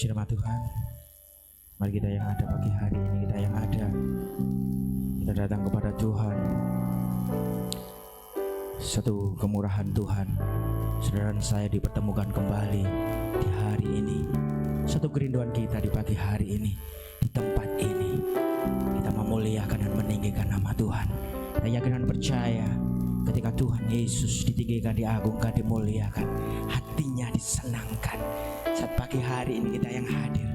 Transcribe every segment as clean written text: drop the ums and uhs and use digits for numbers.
Firman Tuhan, mari kita yang ada pagi hari ini, kita datang kepada Tuhan. Satu kemurahan Tuhan, saudara dan saya dipertemukan kembali di hari ini. Satu kerinduan kita di pagi hari ini, di tempat ini, kita memuliakan dan meninggikan nama Tuhan. Kita yakin dan percaya ketika Tuhan Yesus ditinggikan, diagungkan, dimuliakan, hatinya disenangkan. Saat pagi hari ini kita yang hadir,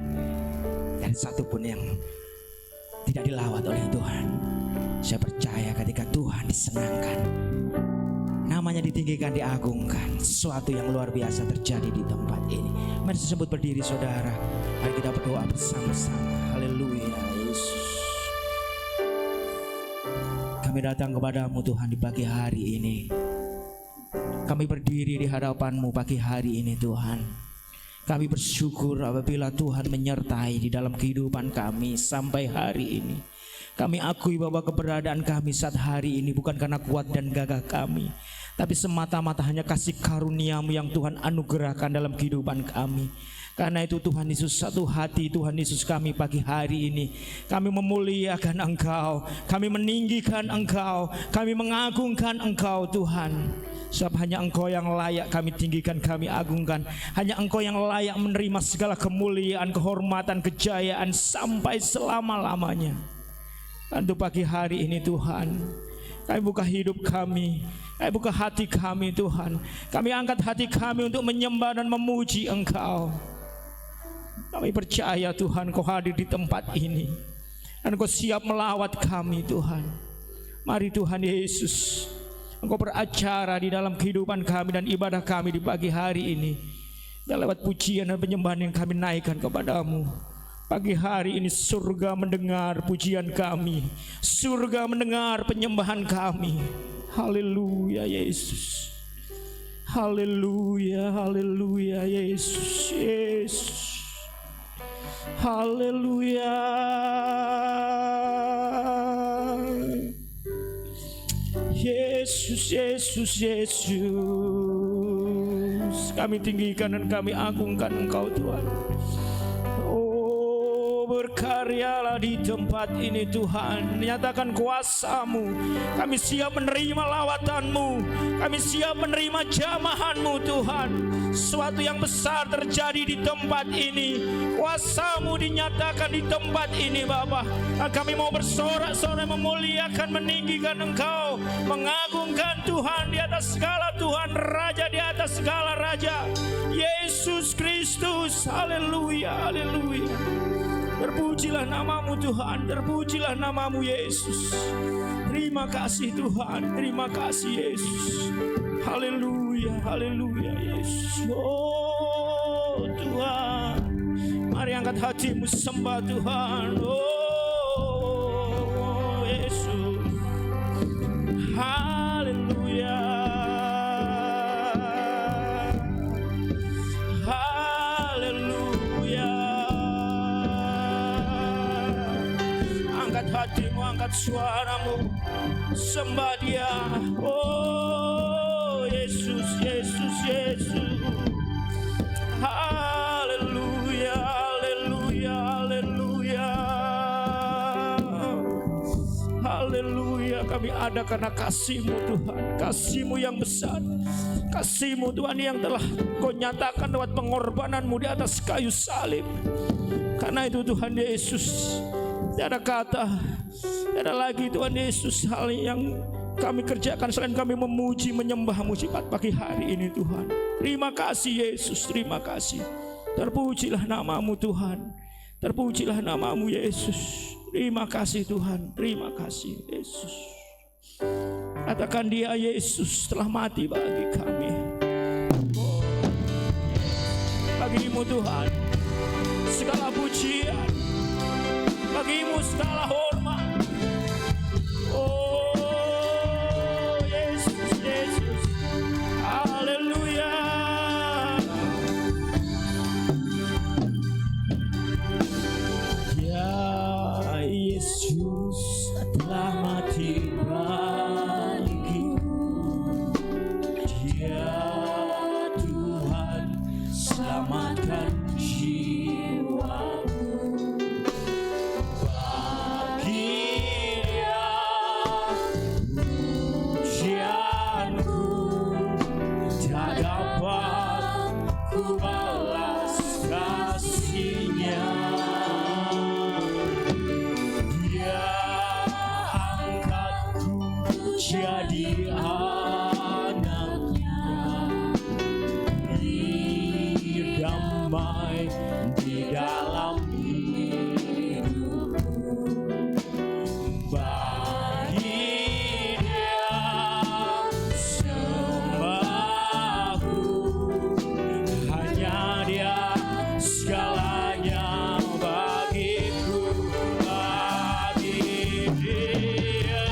dan satupun yang tidak dilawat oleh Tuhan. Saya percaya ketika Tuhan disenangkan, namanya ditinggikan, diagungkan, sesuatu yang luar biasa terjadi di tempat ini. Mari disebut berdiri saudara, mari kita berdoa bersama-sama. Haleluya Yesus. Kami datang kepadamu Tuhan di pagi hari ini. Kami berdiri di hadapanmu pagi hari ini Tuhan. Kami bersyukur apabila Tuhan menyertai di dalam kehidupan kami sampai hari ini. Kami akui bahwa keberadaan kami saat hari ini bukan karena kuat dan gagah kami, tapi semata-mata hanya kasih karunia-Mu yang Tuhan anugerahkan dalam kehidupan kami. Karena itu Tuhan Yesus, satu hati Tuhan Yesus kami pagi hari ini, kami memuliakan Engkau, kami meninggikan Engkau, kami mengagungkan Engkau Tuhan. Sebab hanya Engkau yang layak kami tinggikan, kami agungkan. Hanya Engkau yang layak menerima segala kemuliaan, kehormatan, kejayaan sampai selama-lamanya. Untuk pagi hari ini Tuhan, kami buka hidup kami, kami buka hati kami Tuhan. Kami angkat hati kami untuk menyembah dan memuji Engkau. Kami percaya Tuhan Kau hadir di tempat ini, dan Kau siap melawat kami Tuhan. Mari Tuhan Yesus, Engkau beracara di dalam kehidupan kami dan ibadah kami di pagi hari ini. Dan lewat pujian dan penyembahan yang kami naikkan kepadamu. Pagi hari ini surga mendengar pujian kami, surga mendengar penyembahan kami. Haleluya Yesus. Haleluya, haleluya Yesus, Yesus. Haleluya. Yesus, Yesus, Yesus. Kami tinggikan dan kami agungkan Engkau Tuhan. Berkaryalah di tempat ini Tuhan, nyatakan kuasa-Mu. Kami siap menerima lawatan-Mu, kami siap menerima jamahan-Mu Tuhan. Sesuatu yang besar terjadi di tempat ini, kuasa-Mu dinyatakan di tempat ini Bapa. Kami mau bersorak-sorai memuliakan, meninggikan Engkau, mengagungkan Tuhan di atas segala Tuhan, Raja di atas segala Raja, Yesus Kristus. Haleluya, haleluya. Terpujilah namamu Tuhan, terpujilah namamu Yesus. Terima kasih Tuhan, terima kasih Yesus. Haleluya, haleluya Yesus. Oh Tuhan, mari angkat hatimu sembah Tuhan. Oh Yesus. Haleluya. Hatimu, angkat suaramu, sembah Dia. Oh Yesus, Yesus, Yesus. Haleluya, haleluya, haleluya. Haleluya, kami ada karena kasih-Mu Tuhan, kasih-Mu yang besar, kasih-Mu Tuhan yang telah Kau nyatakan lewat pengorbanan-Mu di atas kayu salib. Karena itu Tuhan Yesus, tidak ada kata, tidak ada lagi Tuhan Yesus hal yang kami kerjakan selain kami memuji, menyembah-Mu sifat pagi hari ini Tuhan. Terima kasih Yesus, terima kasih. Terpujilah namamu Tuhan, terpujilah namamu Yesus. Terima kasih Tuhan, terima kasih Yesus. Katakan Dia Yesus telah mati bagi kami. Oh, bagi-Mu Tuhan segala pujian, bagi-Mu segala hormat. Oh Yesus, Yesus. Haleluya. Ya Yesus telah mati bagiku. Dia Tuhan selamatkan jiwa. jadi anaknya, beri damai di dalam hidupku. Bagi Dia sembahku, hanya Dia segalanya bagiku. Bagi Dia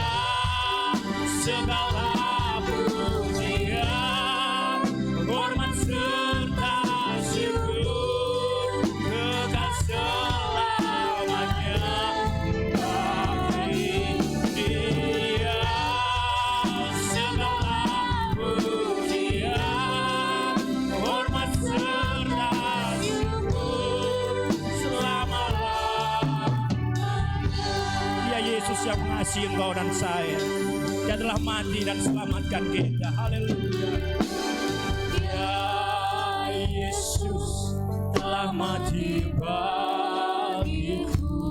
segala pujian, hormat serta syukur, kekal selamanya. Bagi Dia segala pujian, hormat serta syukur selama-lamanya. Dia Yesus yang mengasihi engkau dan saya. Dia telah mati dan selamatkan kita. Haleluya. Ya Yesus telah mati bagiku.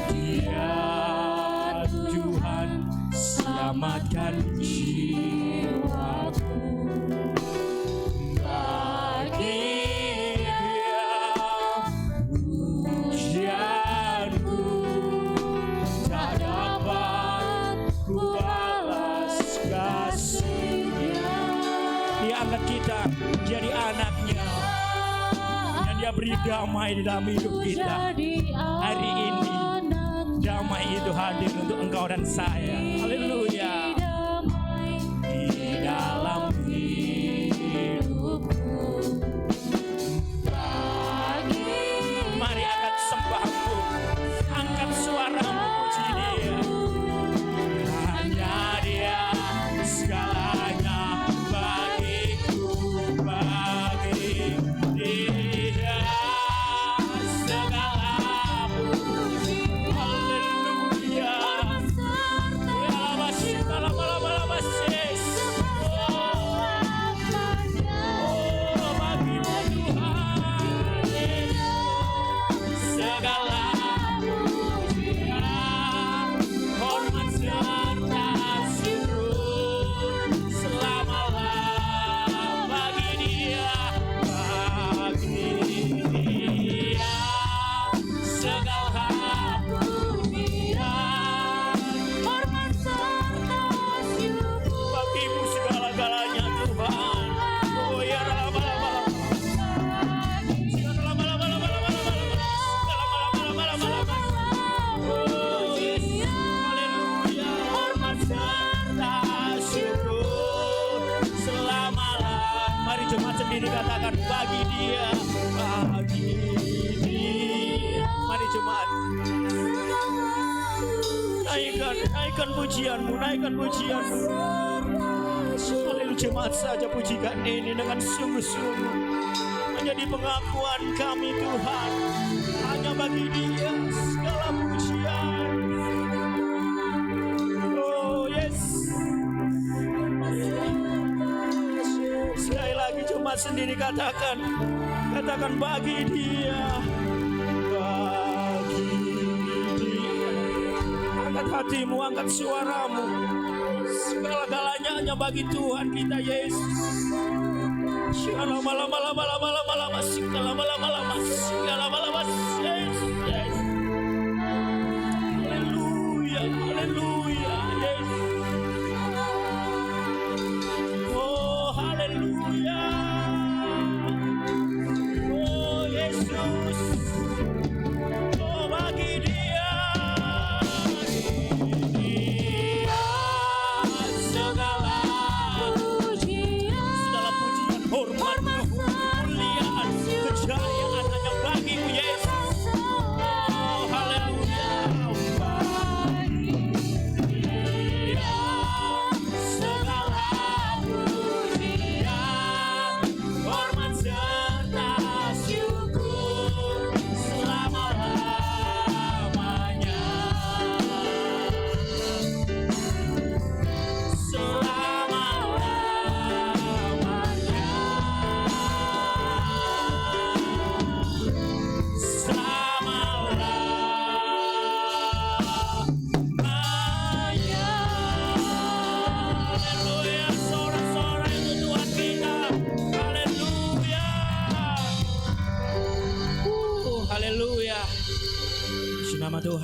Dia Tuhan selamatkan jiwaku. Bagi Dia pujianku tak dapat ku balas kasih-Nya. Dia angkat kita jadi anaknya, dan Dia beri damai di dalam hidup kita. Hari ini damai itu hadir untuk engkau dan saya. Haleluya. Di dalam hidupku. Mari angkat sembahmu, angkat suaramu, puji Dia. Hanya Dia segalanya bagiku. Bagi Dia segala puji. Haleluya. sendiri katakan bagi Dia, bagi Dia. Mari jemaat, naikkan pujianmu, naikkan pujianmu. Haleluya, jemaat saja pujikan ini dengan sungguh-sungguh. Menjadi pengakuan kami Tuhan, hanya bagi Dia segala pujian. Oh yes. Sekali lagi jemaat sendiri katakan bagi Dia, bagi Dia. Angkat hatimu, angkat suaramu. Segala-galanya hanya bagi Tuhan kita Yesus. Segala malam. Haleluya, haleluya, Yesus. Oh, haleluya. Oh, Yesus. Oh, bagi Dia. Hormat, kemuliaan, kejayaan hanya bagi-Mu Yesus.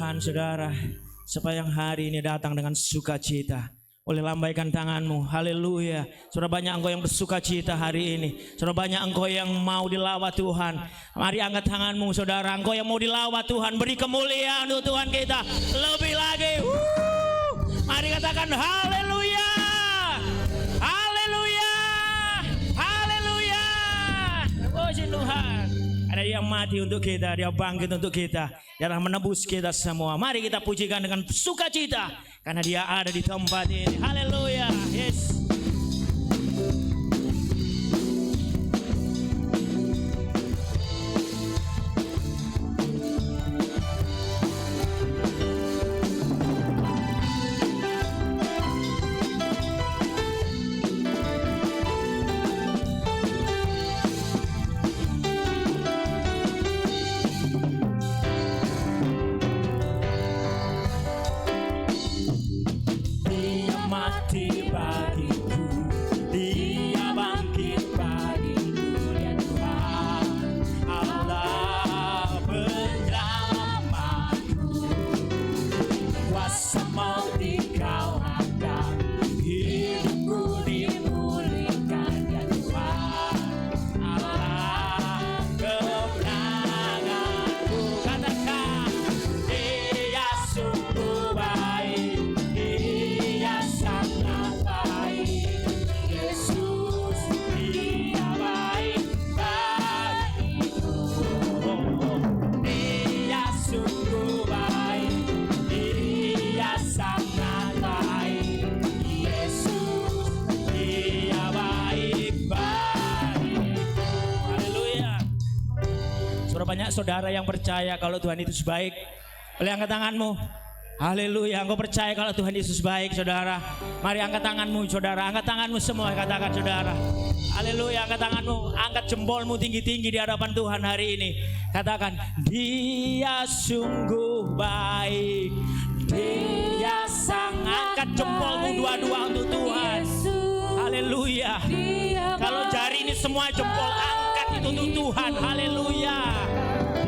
Tuhan, saudara, supaya yang hari ini datang dengan sukacita. Boleh lambaikan tanganmu, haleluya. Saudara, banyak engkau yang bersuka cita hari ini. Saudara, banyak engkau yang mau dilawat Tuhan. Mari angkat tanganmu, saudara, engkau yang mau dilawat Tuhan. Beri kemuliaan untuk Tuhan kita lebih lagi. Mari katakan haleluya, haleluya, haleluya. Puji Tuhan. Ada yang mati untuk kita, dia bangkit untuk kita, dia telah menebus kita semua. Mari kita pujikan dengan sukacita karena dia ada di tempat ini. Haleluya. Yes. Banyak saudara yang percaya kalau Tuhan Yesus baik. Boleh angkat tanganmu. Haleluya. Engkau percaya kalau Tuhan Yesus baik, saudara. Mari angkat tanganmu, saudara. Angkat tanganmu semua, katakan saudara. Haleluya. Angkat tanganmu, angkat jempolmu tinggi-tinggi di hadapan Tuhan hari ini. Katakan, Dia sungguh baik. Dia sangat. Angkat jempolmu dua-dua untuk Tuhan. Haleluya. Kalau jari ini semua jempol, angkat itu untuk Tuhan. Haleluya.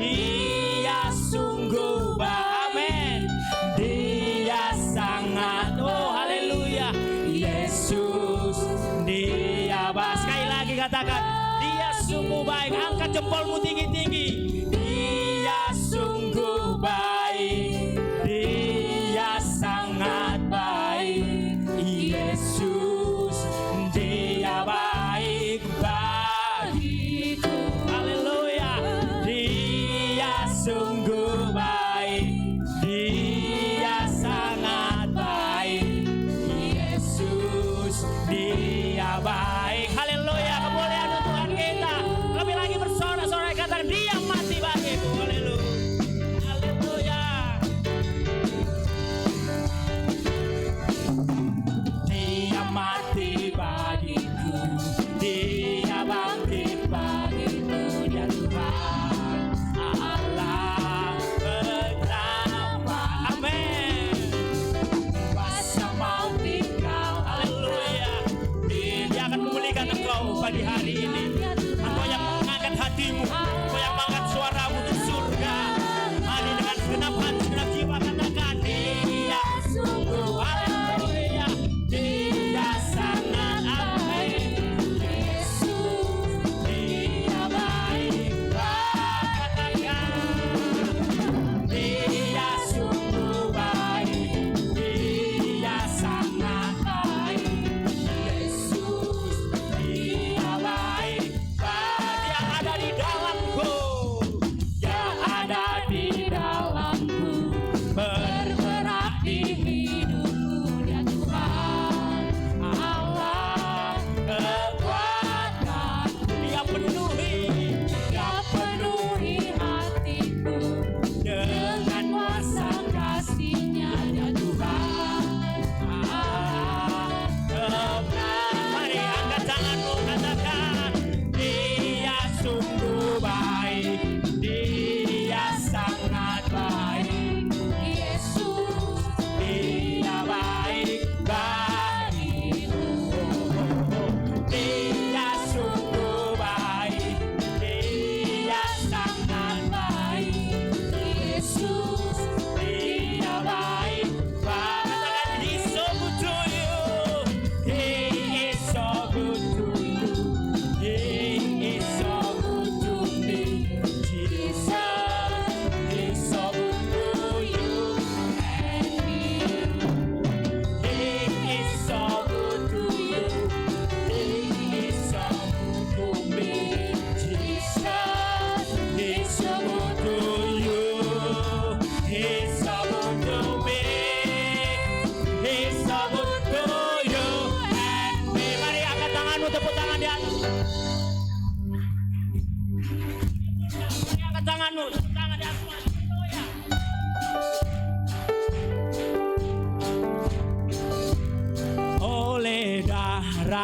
Dia sungguh baik. Amin. Dia sangat. Oh haleluya. Yesus dia baik. Sekali lagi katakan, Dia sungguh baik. Angkat jempolmu tinggi-tinggi. Dia sungguh baik. Dia sangat baik. Yesus dia baik bagiku. Haleluya. Dia sungguh baik. Dia sangat baik. Yesus dia baik. Haleluya. Kemuliaan untuk Tuhan kita. Lebih lagi bersorak-sorai katakan, Dia mati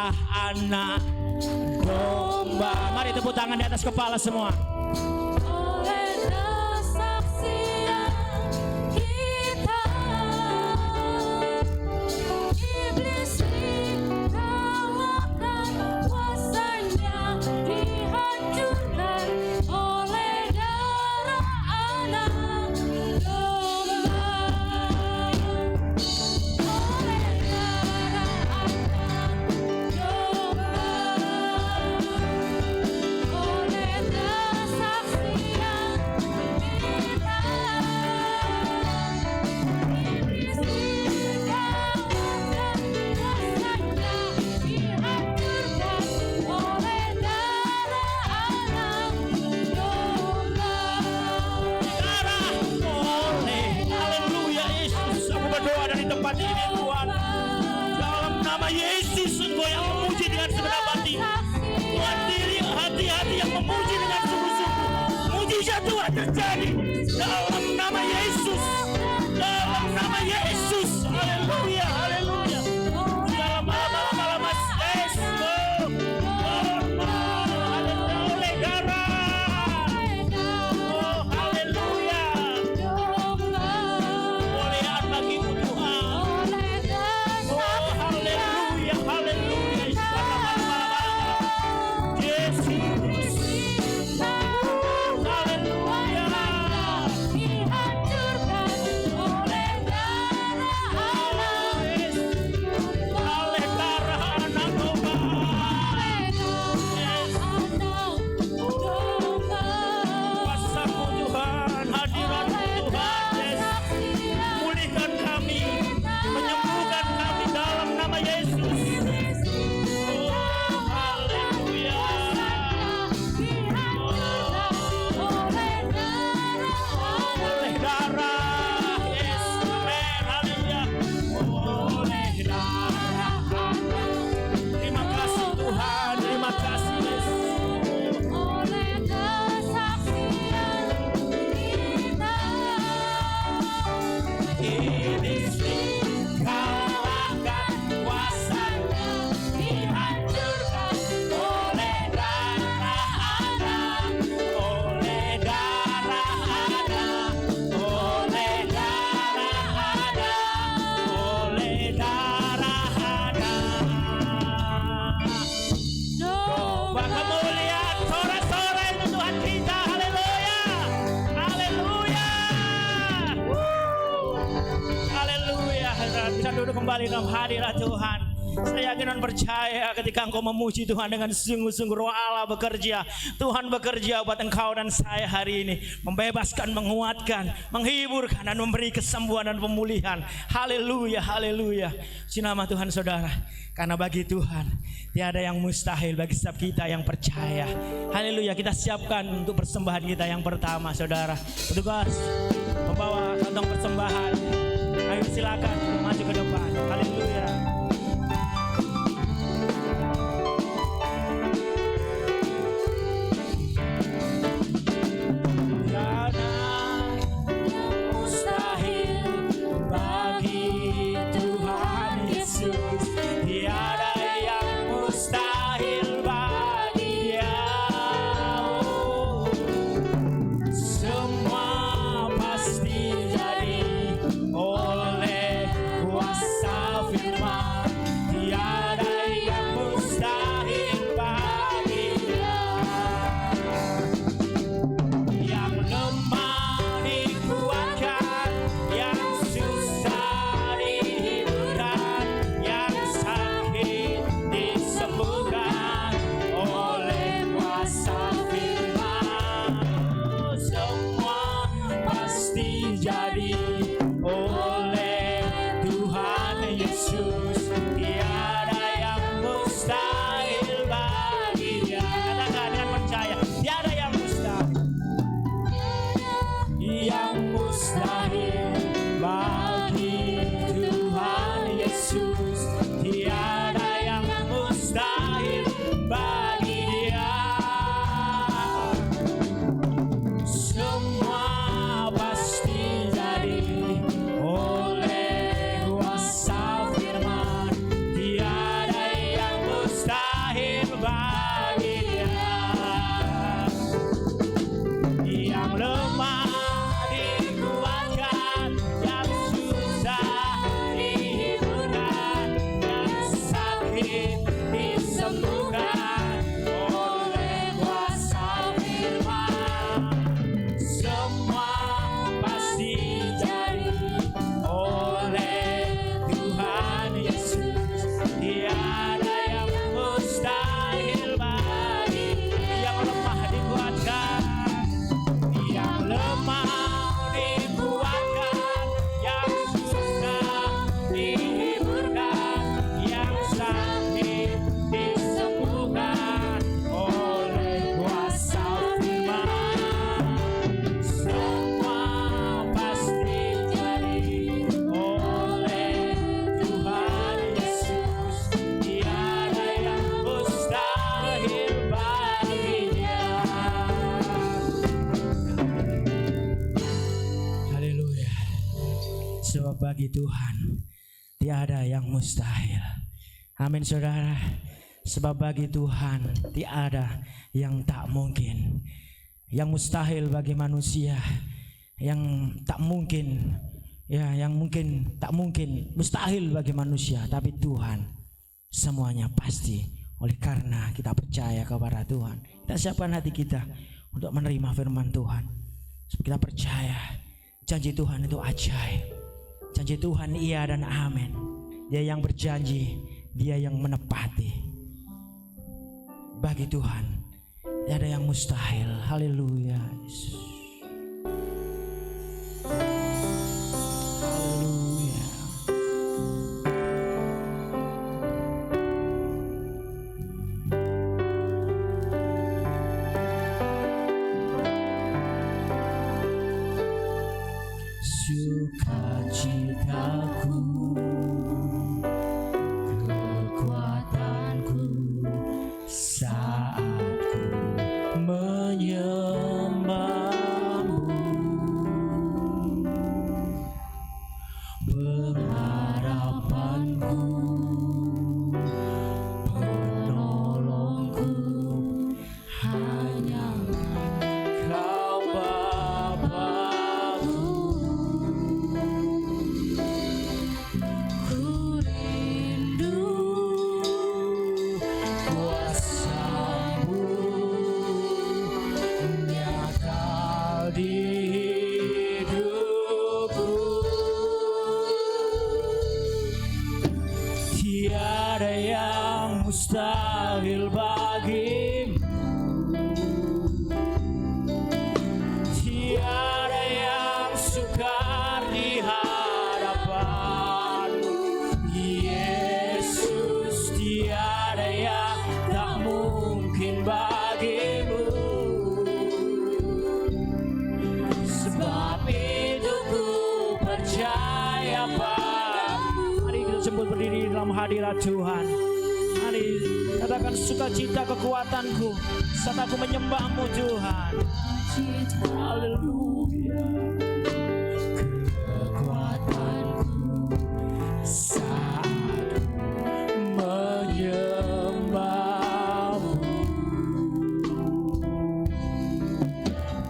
darah anak domba. Mari tepuk tangan di atas kepala semua. Terjadi dalam nama Yesus, dalam nama Yesus. Haleluya, haleluya. Dalam malam Yesus, oleh darah, oh haleluya. Muliaan bagimu Tuhan, oh haleluya, haleluya. Yesus. Kembali dalam hadirat Tuhan. Saya yakin dan percaya ketika engkau memuji Tuhan dengan sungguh-sungguh, roh Allah bekerja. Tuhan bekerja buat engkau dan saya hari ini, membebaskan, menguatkan, menghiburkan, dan memberi kesembuhan dan pemulihan. Haleluya, haleluya. Puji nama Tuhan saudara. Karena bagi Tuhan tiada yang mustahil bagi setiap kita yang percaya. Haleluya. Kita siapkan untuk persembahan kita yang pertama saudara. Petugas membawa kantong persembahan. Ayo silakan maju ke depan. Haleluya. Oleh kuasa firman bagi Tuhan tiada yang mustahil. Amin saudara. Sebab bagi Tuhan tiada yang tak mungkin. Yang mustahil bagi manusia, yang tak mungkin, ya yang mungkin tak mungkin, mustahil bagi manusia, tapi Tuhan semuanya pasti. Oleh karena kita percaya kepada Tuhan, kita siapkan hati kita untuk menerima firman Tuhan. Sebab kita percaya janji Tuhan itu ajaib. Janji Tuhan iya dan amin. Dia yang berjanji, Dia yang menepati. Bagi Tuhan tidak ada yang mustahil. Haleluya. Haleluya. Sukacitaku, kekuatanku saat ku menyembahmu, pengharapanku, penolongku hanya Kau Bapa-Ku. Ku rindu kuasa-Mu nyata di hidupku. Tiada yang mustahil bagimu, tiada yang sukar di hadapanmu. Yesus, tiada yang tak mungkin bagimu. Sebab itu ku percaya padamu. Mari kita sebut berdiri dalam hadirat Tuhan. Mari katakan sukacita kekuatanku saat aku menyembah-Mu Tuhan. Haleluya. Kekuatanku saat menyembah-Mu,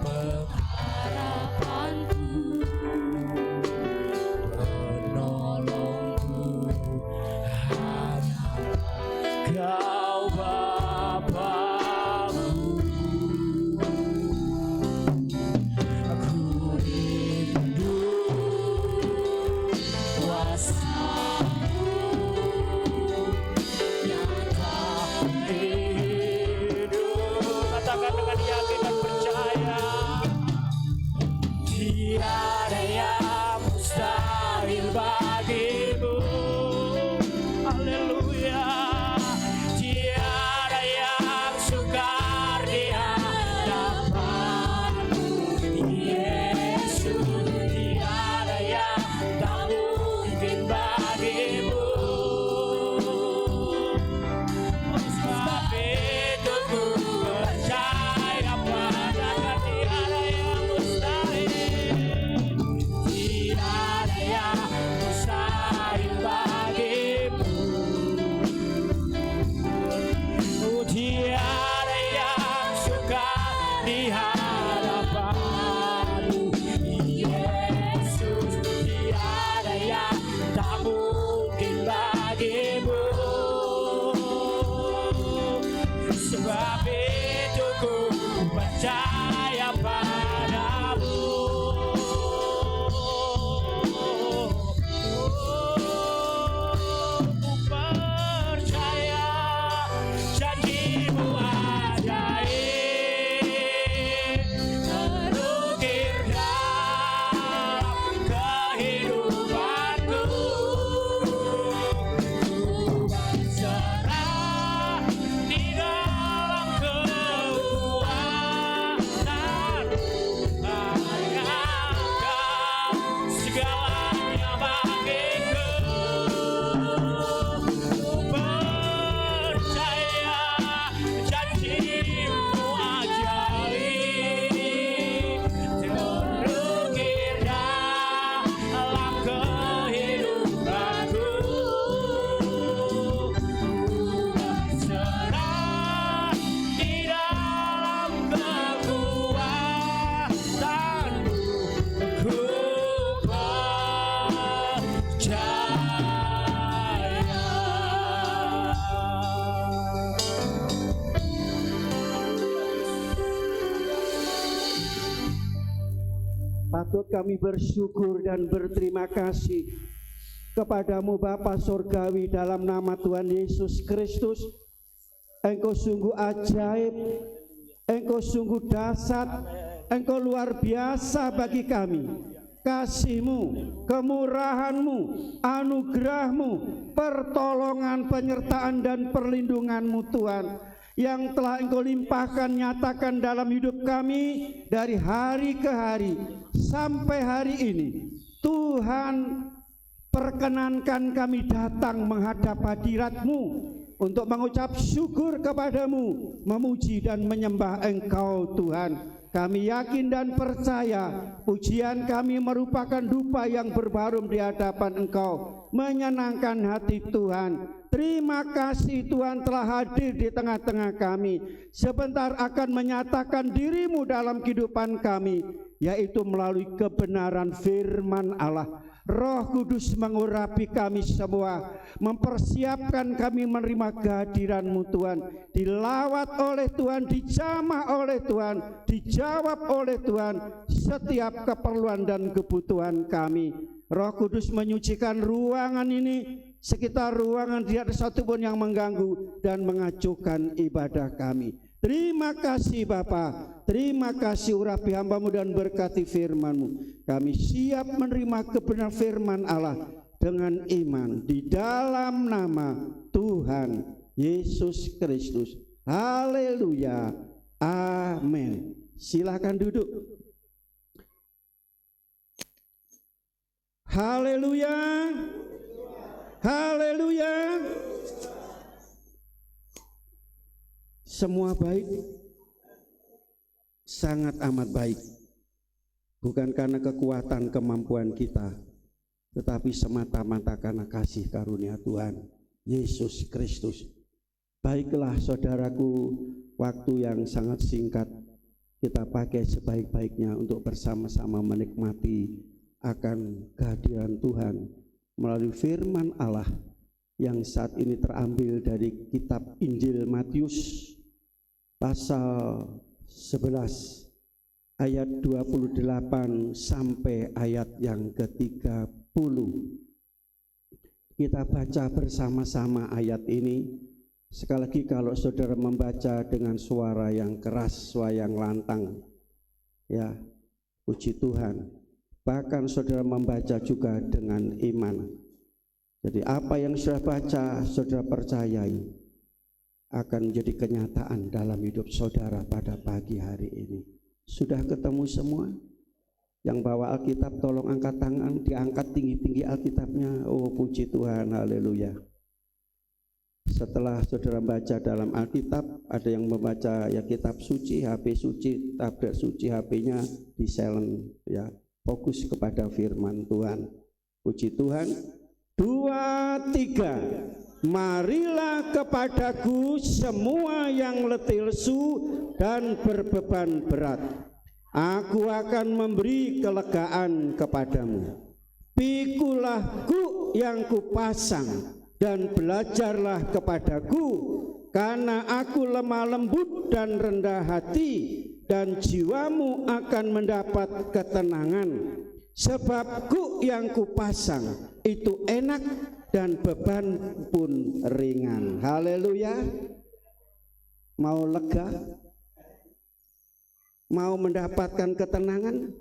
pengharapanku, penolongku hanya Kau Bapa-Ku. Aku rindu kuasa-Mu nyata di hidup. Katakan dengan yakin dan percaya, tiada yang mustahil bagimu. Haleluya. Tiada yang sukar di hadapanmu. Yesus, tiada yang tak mungkin bagimu. Sebab itu ku percaya padamu, tiada yang mustahil. Tiada yang mustahil bagimu. Tiada yang sukar di hadapanmu. Yesus, tiada yang tak mungkin bagimu. Sebab itu ku percaya padamu. Ku percaya janji-Mu ajaib, terukir dalam kehidupanku. Ku berserah di dalam kekuatan Patut kami bersyukur dan berterima kasih kepadamu Bapa Surgawi dalam nama Tuhan Yesus Kristus. Engkau sungguh ajaib, Engkau sungguh dahsyat, Engkau luar biasa bagi kami. Kasih-Mu, kemurahan-Mu, anugerah-Mu, pertolongan, penyertaan dan perlindungan-Mu Tuhan, yang telah Engkau limpahkan nyatakan dalam hidup kami dari hari ke hari sampai hari ini. Tuhan, perkenankan kami datang menghadap hadirat-Mu untuk mengucap syukur kepadamu, memuji dan menyembah Engkau Tuhan. Kami yakin dan percaya pujian kami merupakan dupa yang berbaharum di hadapan Engkau, menyenangkan hati Tuhan. Terima kasih Tuhan telah hadir di tengah-tengah kami, sebentar akan menyatakan diri-Mu dalam kehidupan kami, yaitu melalui kebenaran firman Allah. Roh Kudus mengurapi kami semua, mempersiapkan kami menerima kehadiran-Mu Tuhan, dilawat oleh Tuhan, dijamah oleh Tuhan, dijawab oleh Tuhan setiap keperluan dan kebutuhan kami. Roh Kudus menyucikan ruangan ini, sekitar ruangan tidak ada satupun yang mengganggu dan mengacuhkan ibadah kami. Terima kasih Bapa, terima kasih urapi hamba-Mu dan berkati firman-Mu. Kami siap menerima kebenaran firman Allah dengan iman di dalam nama Tuhan Yesus Kristus. Haleluya, amin. Silakan duduk. Haleluya, haleluya. Semua baik, sangat amat baik. Bukan karena kekuatan kemampuan kita, tetapi semata-mata karena kasih karunia Tuhan Yesus Kristus. Baiklah saudaraku, waktu yang sangat singkat kita pakai sebaik-baiknya untuk bersama-sama menikmati akan kehadiran Tuhan melalui firman Allah yang saat ini terambil dari kitab Injil Matius pasal 11 ayat 28 sampai ayat yang ke-30. Kita baca bersama-sama ayat ini. Sekali lagi, kalau saudara membaca dengan suara yang keras, suara yang lantang, ya, puji Tuhan. Bahkan saudara membaca juga dengan iman. Jadi apa yang saudara baca, saudara percayai akan menjadi kenyataan dalam hidup saudara pada pagi hari ini. Sudah ketemu semua? Yang bawa Alkitab tolong angkat tangan, diangkat tinggi-tinggi Alkitabnya. Oh puji Tuhan, haleluya. Setelah saudara baca dalam Alkitab, ada yang membaca ya kitab suci, HP suci, tablet suci, HP-nya di silent, ya, fokus kepada firman Tuhan. Puji Tuhan. 2, 3. Marilah kepadaku semua yang letih lesu dan berbeban berat, aku akan memberi kelegaan kepadamu. Pikulah kuk yang kupasang dan belajarlah kepadaku, karena aku lemah lembut dan rendah hati, dan jiwamu akan mendapat ketenangan. Sebab kuk yang kupasang itu enak dan beban pun ringan. Haleluya. Mau lega? Mau mendapatkan ketenangan?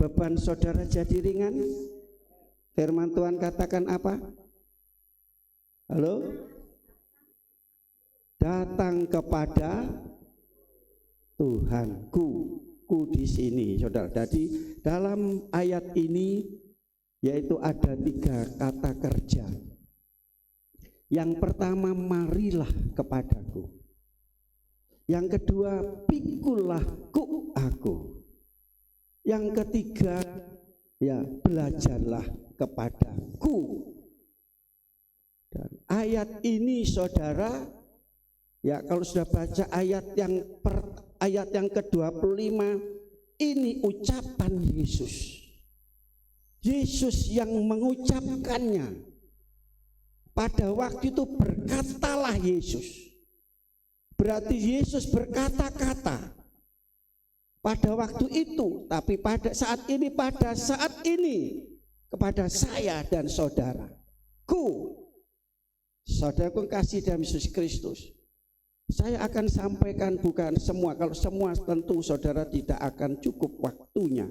Beban saudara jadi ringan? Firman Tuhan katakan apa? Halo? Datang kepada Tuhanku. Ku di sini, saudara. Jadi dalam ayat ini yaitu ada 3 kata kerja. Yang pertama, marilah kepadaku. Yang kedua, pikulah ku aku. Yang ketiga, ya, belajarlah kepadaku. Dan ayat ini saudara, ya, kalau sudah baca ayat yang ke-25, ini ucapan Yesus. Yesus yang mengucapkannya. Pada waktu itu berkatalah Yesus. Berarti Yesus berkata-kata. pada waktu itu, tapi pada saat ini kepada saya dan saudaraku. Saudaraku kasih dalam Yesus Kristus, saya akan sampaikan bukan semua. Kalau semua tentu saudara tidak akan cukup waktunya.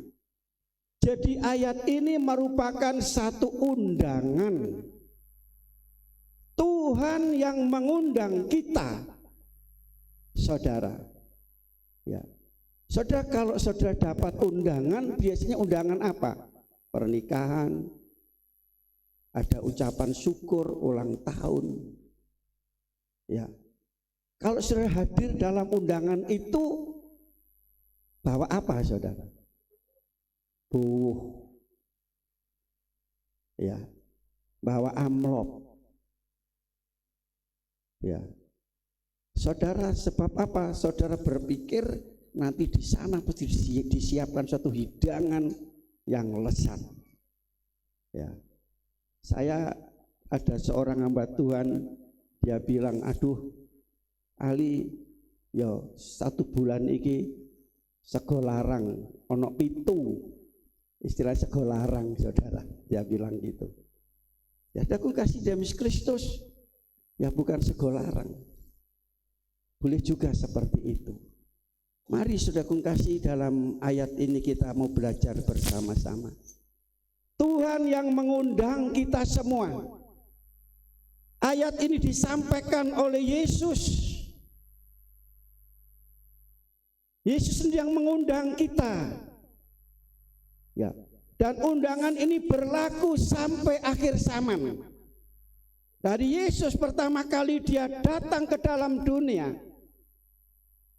Jadi ayat ini merupakan satu undangan. Tuhan yang mengundang kita, saudara. Ya. Saudara, kalau saudara dapat undangan, biasanya undangan apa? Pernikahan, ada ucapan syukur, ulang tahun. Ya. Kalau saudara hadir dalam undangan itu, bawa apa saudara? Ya, bawa amplop. Ya, saudara, sebab apa? Saudara berpikir nanti di sana pasti disiapkan suatu hidangan yang lezat. Ya, saya ada seorang hamba Tuhan, dia bilang, aduh, Ali, yo 1 bulan iki sego larang, ono pitu, istilah sego larang, saudara. Dia bilang gitu. Ya, aku kasih Yesus Kristus, ya bukan sego larang. Boleh juga seperti itu. Mari saudaraku kasih, dalam ayat ini kita mau belajar bersama-sama. Tuhan yang mengundang kita semua. Ayat ini disampaikan oleh Yesus. Yesus yang mengundang kita. Ya, dan undangan ini berlaku sampai akhir zaman. Dari Yesus pertama kali dia datang ke dalam dunia,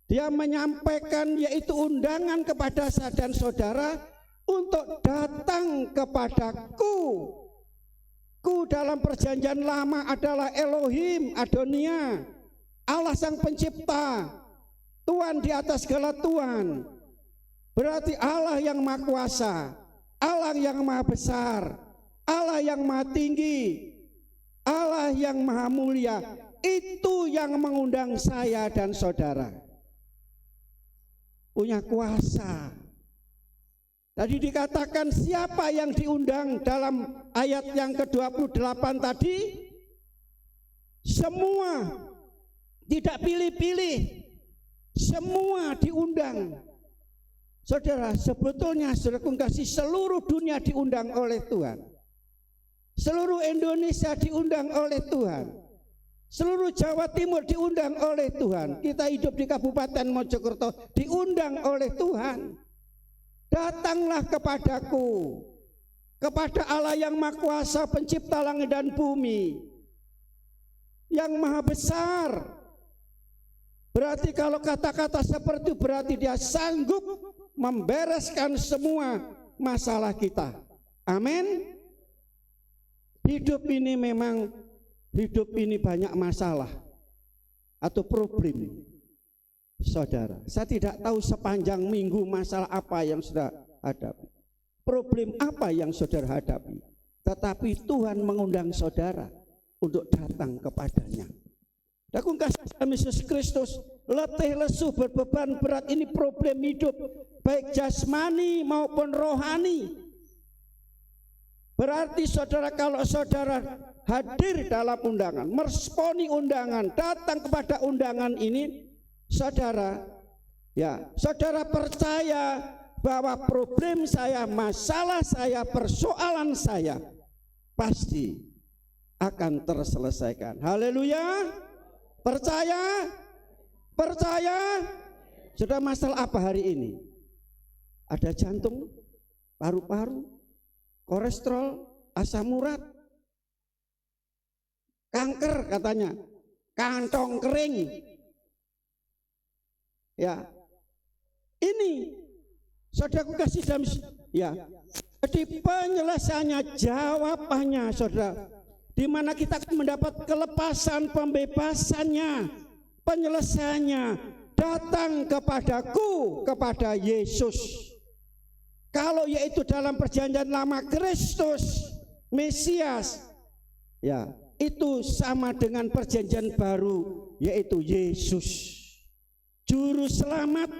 dia menyampaikan yaitu undangan kepada saya dan saudara untuk datang kepadaku. Ku dalam perjanjian lama adalah Elohim, Adonia, Allah sang pencipta, Tuhan di atas segala Tuhan. Berarti Allah yang maha kuasa, Allah yang maha besar, Allah yang maha tinggi, Allah yang maha mulia. Itu yang mengundang saya dan saudara. Punya kuasa. Tadi dikatakan siapa yang diundang dalam ayat yang ke-28 tadi? Semua, tidak pilih-pilih, semua diundang. Saudara, sebetulnya saudara kasih, seluruh dunia diundang oleh Tuhan. Seluruh Indonesia diundang oleh Tuhan. Seluruh Jawa Timur diundang oleh Tuhan. Kita hidup di Kabupaten Mojokerto diundang oleh Tuhan. Datanglah kepadaku, kepada Allah yang maha kuasa, pencipta langit dan bumi, yang maha besar. Berarti kalau kata-kata seperti itu berarti dia sanggup membereskan semua masalah kita. Amin. Hidup ini memang, hidup ini banyak masalah atau problem. Saudara, saya tidak tahu sepanjang minggu masalah apa yang saudara hadapi, problem apa yang saudara hadapi, tetapi Tuhan mengundang saudara untuk datang kepadanya. Aku kasih Yesus Kristus, letih lesu berbeban berat, ini problem hidup baik jasmani maupun rohani. Berarti saudara, kalau saudara hadir dalam undangan, meresponi undangan, datang kepada undangan ini, saudara, ya, saudara percaya bahwa problem saya, masalah saya, persoalan saya pasti akan terselesaikan. Haleluya. Percaya? Percaya? Sudah, masalah apa hari ini? Ada jantung, paru-paru, kolesterol, asam urat, kanker katanya, kantong kering. Ya, ini saudaraku kasih dalam, ya, jadi penyelesaiannya, jawabannya saudara, di mana kita akan mendapat kelepasan, pembebasannya, penyelesaiannya, datang kepadaku, kepada Yesus. Kalau yaitu dalam perjanjian lama Kristus, Mesias, ya, itu sama dengan perjanjian baru, yaitu Yesus, Juru Selamat,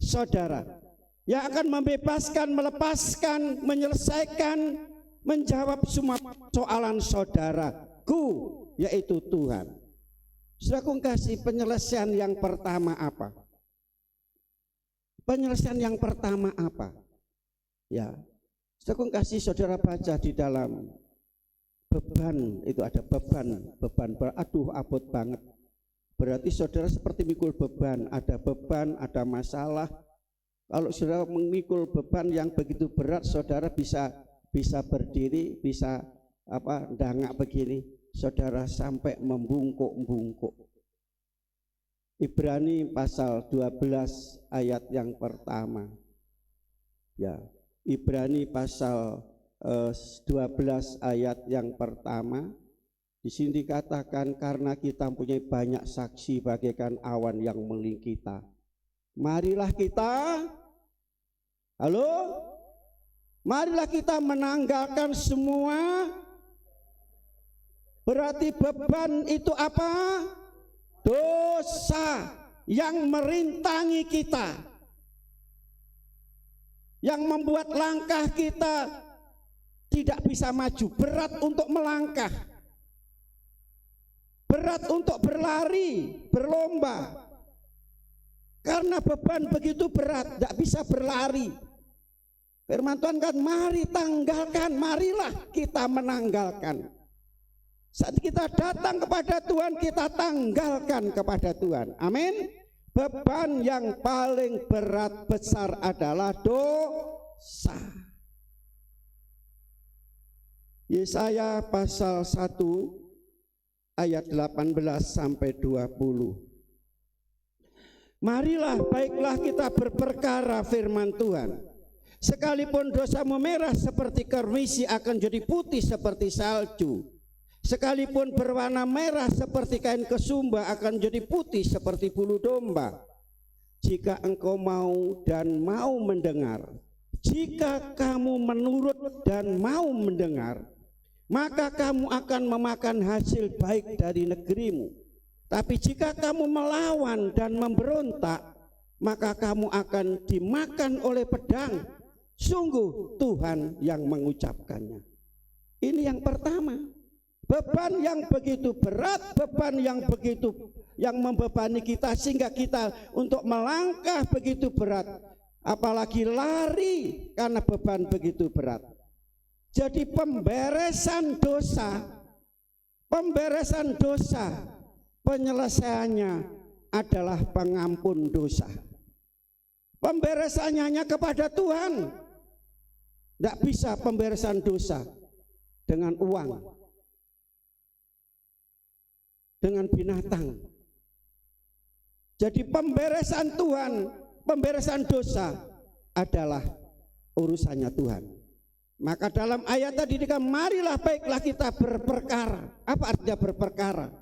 saudara, yang akan membebaskan, melepaskan, menyelesaikan, menjawab semua soalan saudaraku, yaitu Tuhan. Saudaraku kasih, penyelesaian yang pertama apa? Penyelesaian yang pertama apa? Ya, saudaraku kasih, saudara baca di dalam beban, itu ada beban, aduh abot banget. Berarti saudara seperti mikul beban, ada masalah. Kalau saudara memikul beban yang begitu berat, saudara bisa berdiri, bisa dangak begini, saudara sampai membungkuk-bungkuk. Ibrani pasal 12 ayat yang pertama. Ya, Ibrani pasal 12 ayat yang pertama. Di sini dikatakan, karena kita mempunyai banyak saksi bagaikan awan yang mengelilingi kita, marilah kita, marilah kita menanggalkan semua. Berarti beban itu apa? Dosa yang merintangi kita, yang membuat langkah kita tidak bisa maju. Berat untuk melangkah, berat untuk berlari, berlomba. Karena beban begitu berat, tidak bisa berlari. Firman Tuhan kan, mari tanggalkan, marilah kita menanggalkan. Saat kita datang kepada Tuhan, kita tanggalkan kepada Tuhan. Amin. Beban yang paling berat besar adalah dosa. Yesaya pasal 1 ayat 18 sampai 20. Marilah, baiklah kita berperkara, firman Tuhan. Sekalipun dosamu merah seperti kermisi, akan jadi putih seperti salju. Sekalipun berwarna merah seperti kain kesumba, akan jadi putih seperti bulu domba. Jika engkau mau dan mau mendengar, jika kamu menurut dan mau mendengar, maka kamu akan memakan hasil baik dari negerimu. Tapi jika kamu melawan dan memberontak, maka kamu akan dimakan oleh pedang. Sungguh Tuhan yang mengucapkannya. Ini yang pertama. Beban yang begitu berat, beban yang membebani kita, sehingga kita untuk melangkah begitu berat, apalagi lari karena beban begitu berat. Jadi pemberesan dosa, penyelesaiannya adalah pengampun dosa. Pemberesannya hanya kepada Tuhan. Tidak bisa pemberesan dosa dengan uang, dengan binatang. Jadi pemberesan Tuhan, pemberesan dosa adalah urusannya Tuhan. Maka dalam ayat tadi dikatakan, marilah baiklah kita berperkara. Apa artinya berperkara?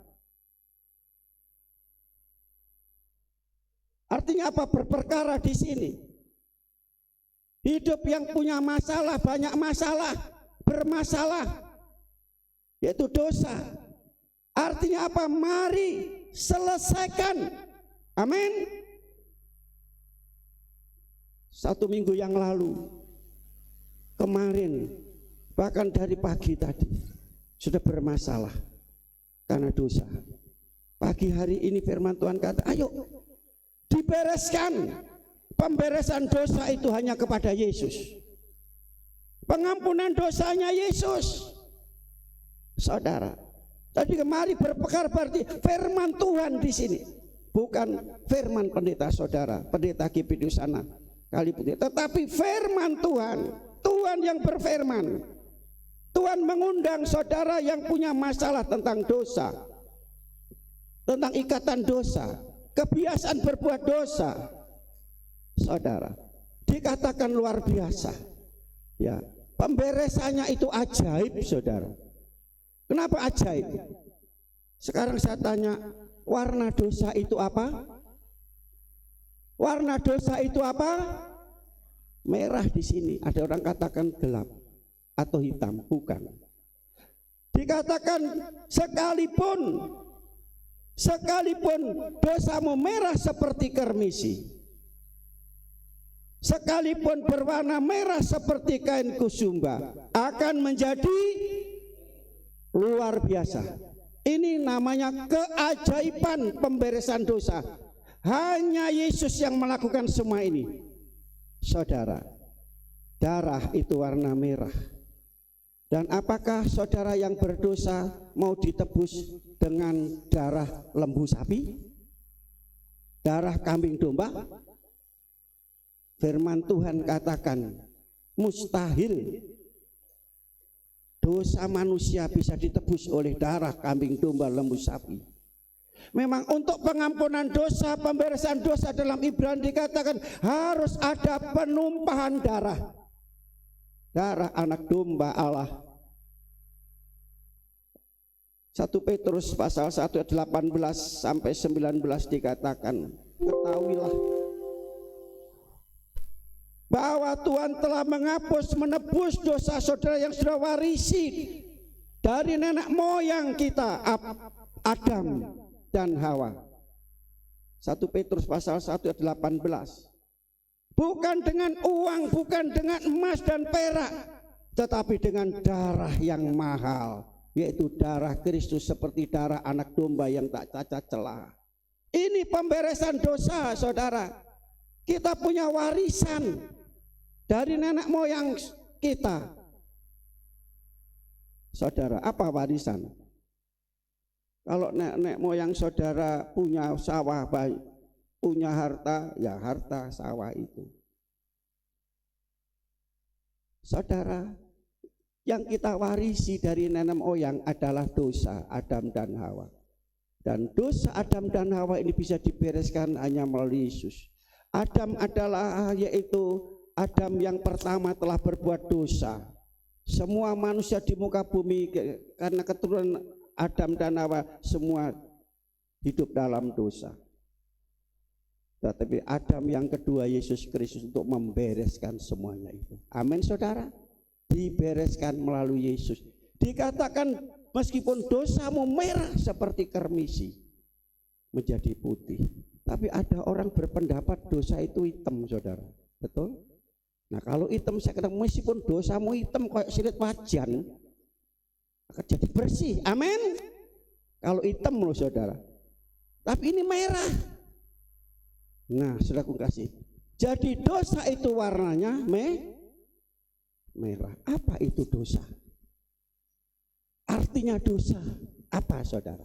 Artinya apa berperkara di sini? Hidup yang punya masalah, banyak masalah, bermasalah, yaitu dosa. Artinya apa? Mari selesaikan. Amin. 1 minggu yang lalu, kemarin, bahkan dari pagi tadi sudah bermasalah karena dosa. Pagi hari ini firman Tuhan kata, ayo dibereskan. Pemberesan dosa itu hanya kepada Yesus. Pengampunan dosanya Yesus. Saudara, tadi kemari berperkara berarti firman Tuhan di sini, bukan firman pendeta saudara, pendeta Kipi di sana kali putih, tetapi firman Tuhan. Tuhan yang berfirman. Tuhan mengundang saudara yang punya masalah tentang dosa, tentang ikatan dosa, kebiasaan berbuat dosa. Saudara, dikatakan luar biasa. Ya, pemberesannya itu ajaib, saudara. Kenapa ajaib? Sekarang saya tanya, warna dosa itu apa? Warna dosa itu apa? Merah di sini. Ada orang katakan gelap atau hitam, bukan. Dikatakan sekalipun dosamu merah seperti kermisi, sekalipun berwarna merah seperti kain kusumba, akan menjadi luar biasa. Ini namanya keajaiban pemberesan dosa. Hanya Yesus yang melakukan semua ini. Saudara, darah itu warna merah. Dan apakah saudara yang berdosa mau ditebus dengan darah lembu sapi? Darah kambing domba? Firman Tuhan katakan mustahil dosa manusia bisa ditebus oleh darah kambing domba lembu sapi. Memang untuk pengampunan dosa, pemberesan dosa dalam Ibrani dikatakan harus ada penumpahan darah. Darah anak domba Allah. 1 Petrus pasal 1 ayat 18 sampai 19 dikatakan, ketahuilah bahwa Tuhan telah menghapus, menebus dosa saudara yang sudah warisi dari nenek moyang kita, Adam dan Hawa. 1 Petrus pasal 1 ayat 18. Bukan dengan uang, bukan dengan emas dan perak, tetapi dengan darah yang mahal, yaitu darah Kristus, seperti darah anak domba yang tak cacat celah. Ini pemberesan dosa, saudara. Kita punya warisan dari nenek moyang kita. Saudara, apa warisan? Kalau nenek moyang saudara punya sawah, punya harta, ya harta sawah itu. Saudara, yang kita warisi dari nenek moyang adalah dosa Adam dan Hawa. Dan dosa Adam dan Hawa ini bisa dibereskan hanya melalui Yesus. Adam adalah yaitu Adam yang pertama telah berbuat dosa. Semua manusia di muka bumi karena keturunan Adam dan Hawa semua hidup dalam dosa. Tetapi Adam yang kedua, Yesus Kristus, untuk membereskan semuanya itu. Amin, saudara. Dibereskan melalui Yesus. Dikatakan meskipun dosamu merah seperti kermisi, menjadi putih. Tapi ada orang berpendapat dosa itu hitam, saudara. Betul? Nah, kalau hitam, saya kata meskipun dosamu hitam kayak silet wajan, akan jadi bersih. Amin. Kalau hitam loh, saudara. Tapi ini merah. Nah, saudaraku kasih. Jadi dosa itu warnanya merah. Apa itu dosa? Artinya dosa apa, saudara?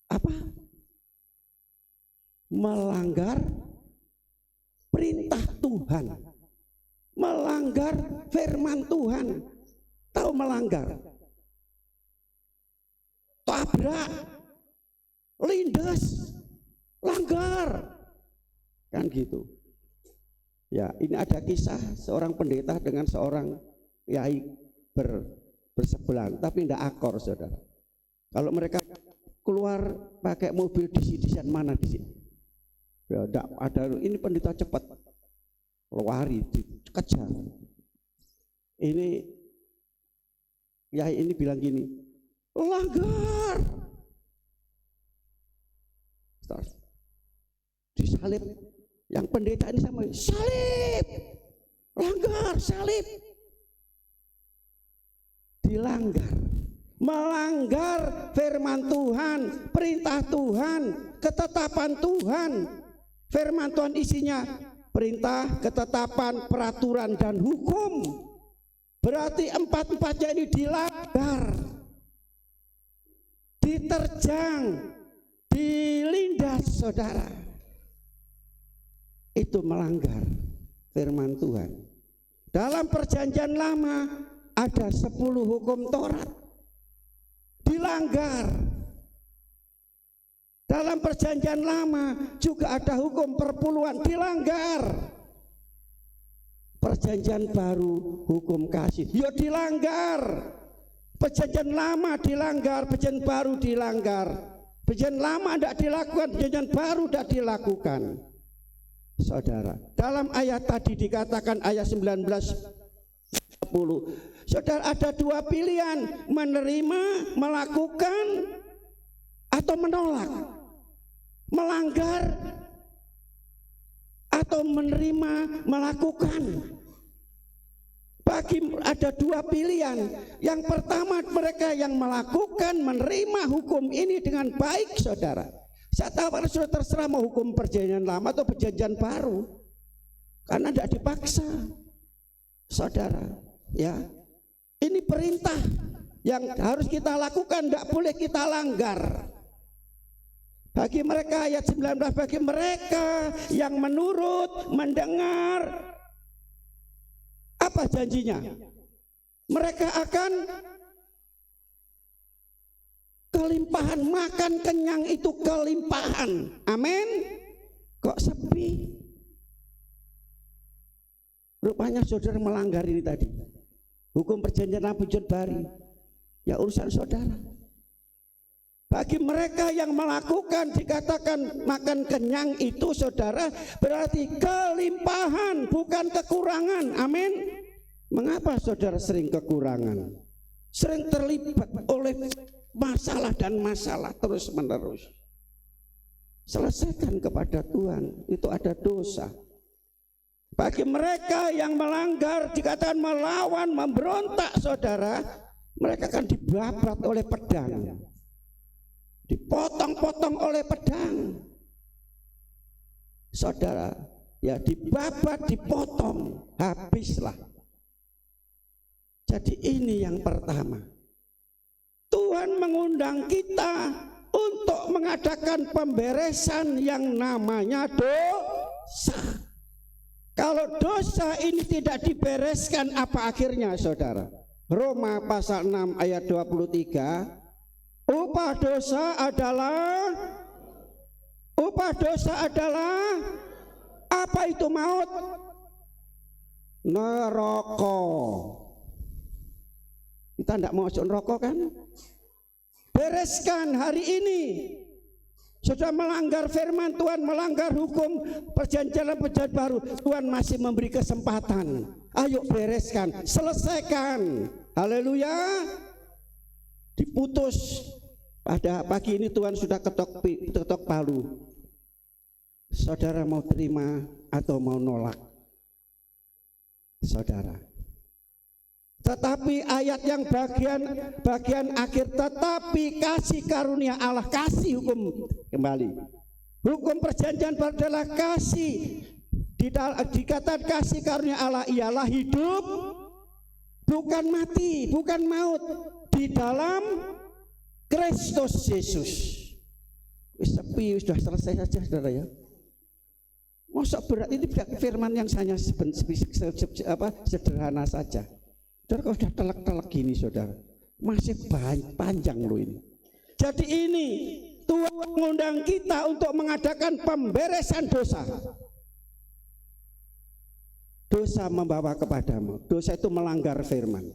Apa? Melanggar perintah Tuhan, melanggar firman Tuhan. Tahu melanggar? Tabrak, lindas, langgar, kan gitu. Ya, ini ada kisah seorang pendeta dengan seorang kiai bersebelahan, tapi tidak akor, saudara. Kalau mereka keluar pakai mobil di sini mana di sini? Ya, tidak ada. Ini pendeta cepat, lari, dikejar. Ini kiai ini bilang gini, langgar. Disalib, yang pendeta ini sama, salib, langgar, salib, dilanggar, melanggar firman Tuhan, perintah Tuhan, ketetapan Tuhan. Firman Tuhan isinya perintah, ketetapan, peraturan, dan hukum. Berarti empat-empatnya ini dilanggar, diterjang, dilindas, saudara. Itu melanggar firman Tuhan. Dalam perjanjian lama ada 10 hukum Taurat, dilanggar. Dalam perjanjian lama juga ada hukum perpuluhan, dilanggar. Perjanjian baru hukum kasih, ya dilanggar. Perjanjian lama dilanggar, perjanjian baru dilanggar. Perjanjian lama tidak dilakukan, perjanjian baru tidak dilakukan. Saudara, dalam ayat tadi dikatakan ayat 19:10, saudara, ada dua pilihan, menerima, melakukan, atau menolak, melanggar atau menerima, melakukan. Ada dua pilihan. Yang pertama, mereka yang melakukan, menerima hukum ini dengan baik, saudara. Saya tahu saudara terserah mau hukum perjanjian lama atau perjanjian baru, karena tidak dipaksa, saudara. Ya, ini perintah yang harus kita lakukan, tidak boleh kita langgar. Bagi mereka, ayat 19, bagi mereka yang menurut, mendengar, apa janjinya? Mereka akan kelimpahan, makan kenyang itu kelimpahan. Amin. Kok sepi? Rupanya saudara melanggar ini tadi. Hukum perjanjian lama perjanjian baru. Ya urusan saudara. Bagi mereka yang melakukan, dikatakan makan kenyang itu, saudara, berarti kelimpahan, bukan kekurangan. Amin. Mengapa saudara sering kekurangan? Sering terlibat oleh masalah dan masalah terus menerus. Selesaikan kepada Tuhan, itu ada dosa. Bagi mereka yang melanggar, dikatakan melawan, memberontak, saudara, mereka akan dibabat oleh pedang, dipotong-potong oleh pedang, saudara. Ya, dibabat, dipotong, habislah. Jadi ini yang pertama. Tuhan mengundang kita untuk mengadakan pemberesan yang namanya dosa. Kalau dosa ini tidak dibereskan, apa akhirnya, saudara? Roma pasal 6 ayat 23, upah dosa adalah apa itu? Maut, neraka. Kita tidak mau masuk neraka kan? Bereskan hari ini. Sudah melanggar firman Tuhan, melanggar hukum perjanjian baru, Tuhan masih memberi kesempatan. Ayo bereskan, selesaikan. Haleluya. Diputus. Pada pagi ini Tuhan sudah ketok palu. Saudara mau terima atau mau nolak? Saudara. Tetapi ayat yang bagian akhir, tetapi kasih karunia Allah, kasih hukum kembali. Hukum perjanjian baru adalah kasih. Dikatakan kasih karunia Allah ialah hidup, bukan mati, bukan maut, di dalam Kristus Yesus. Sepi, sudah selesai saja, saudara ya. Masa berat ini firman yang hanya sederhana saja. Saudara, kalau sudah telak-telak gini, saudara, masih panjang loh ini. Jadi ini Tuhan mengundang kita untuk mengadakan pemberesan dosa. Dosa membawa kepadamu. Dosa itu melanggar firman.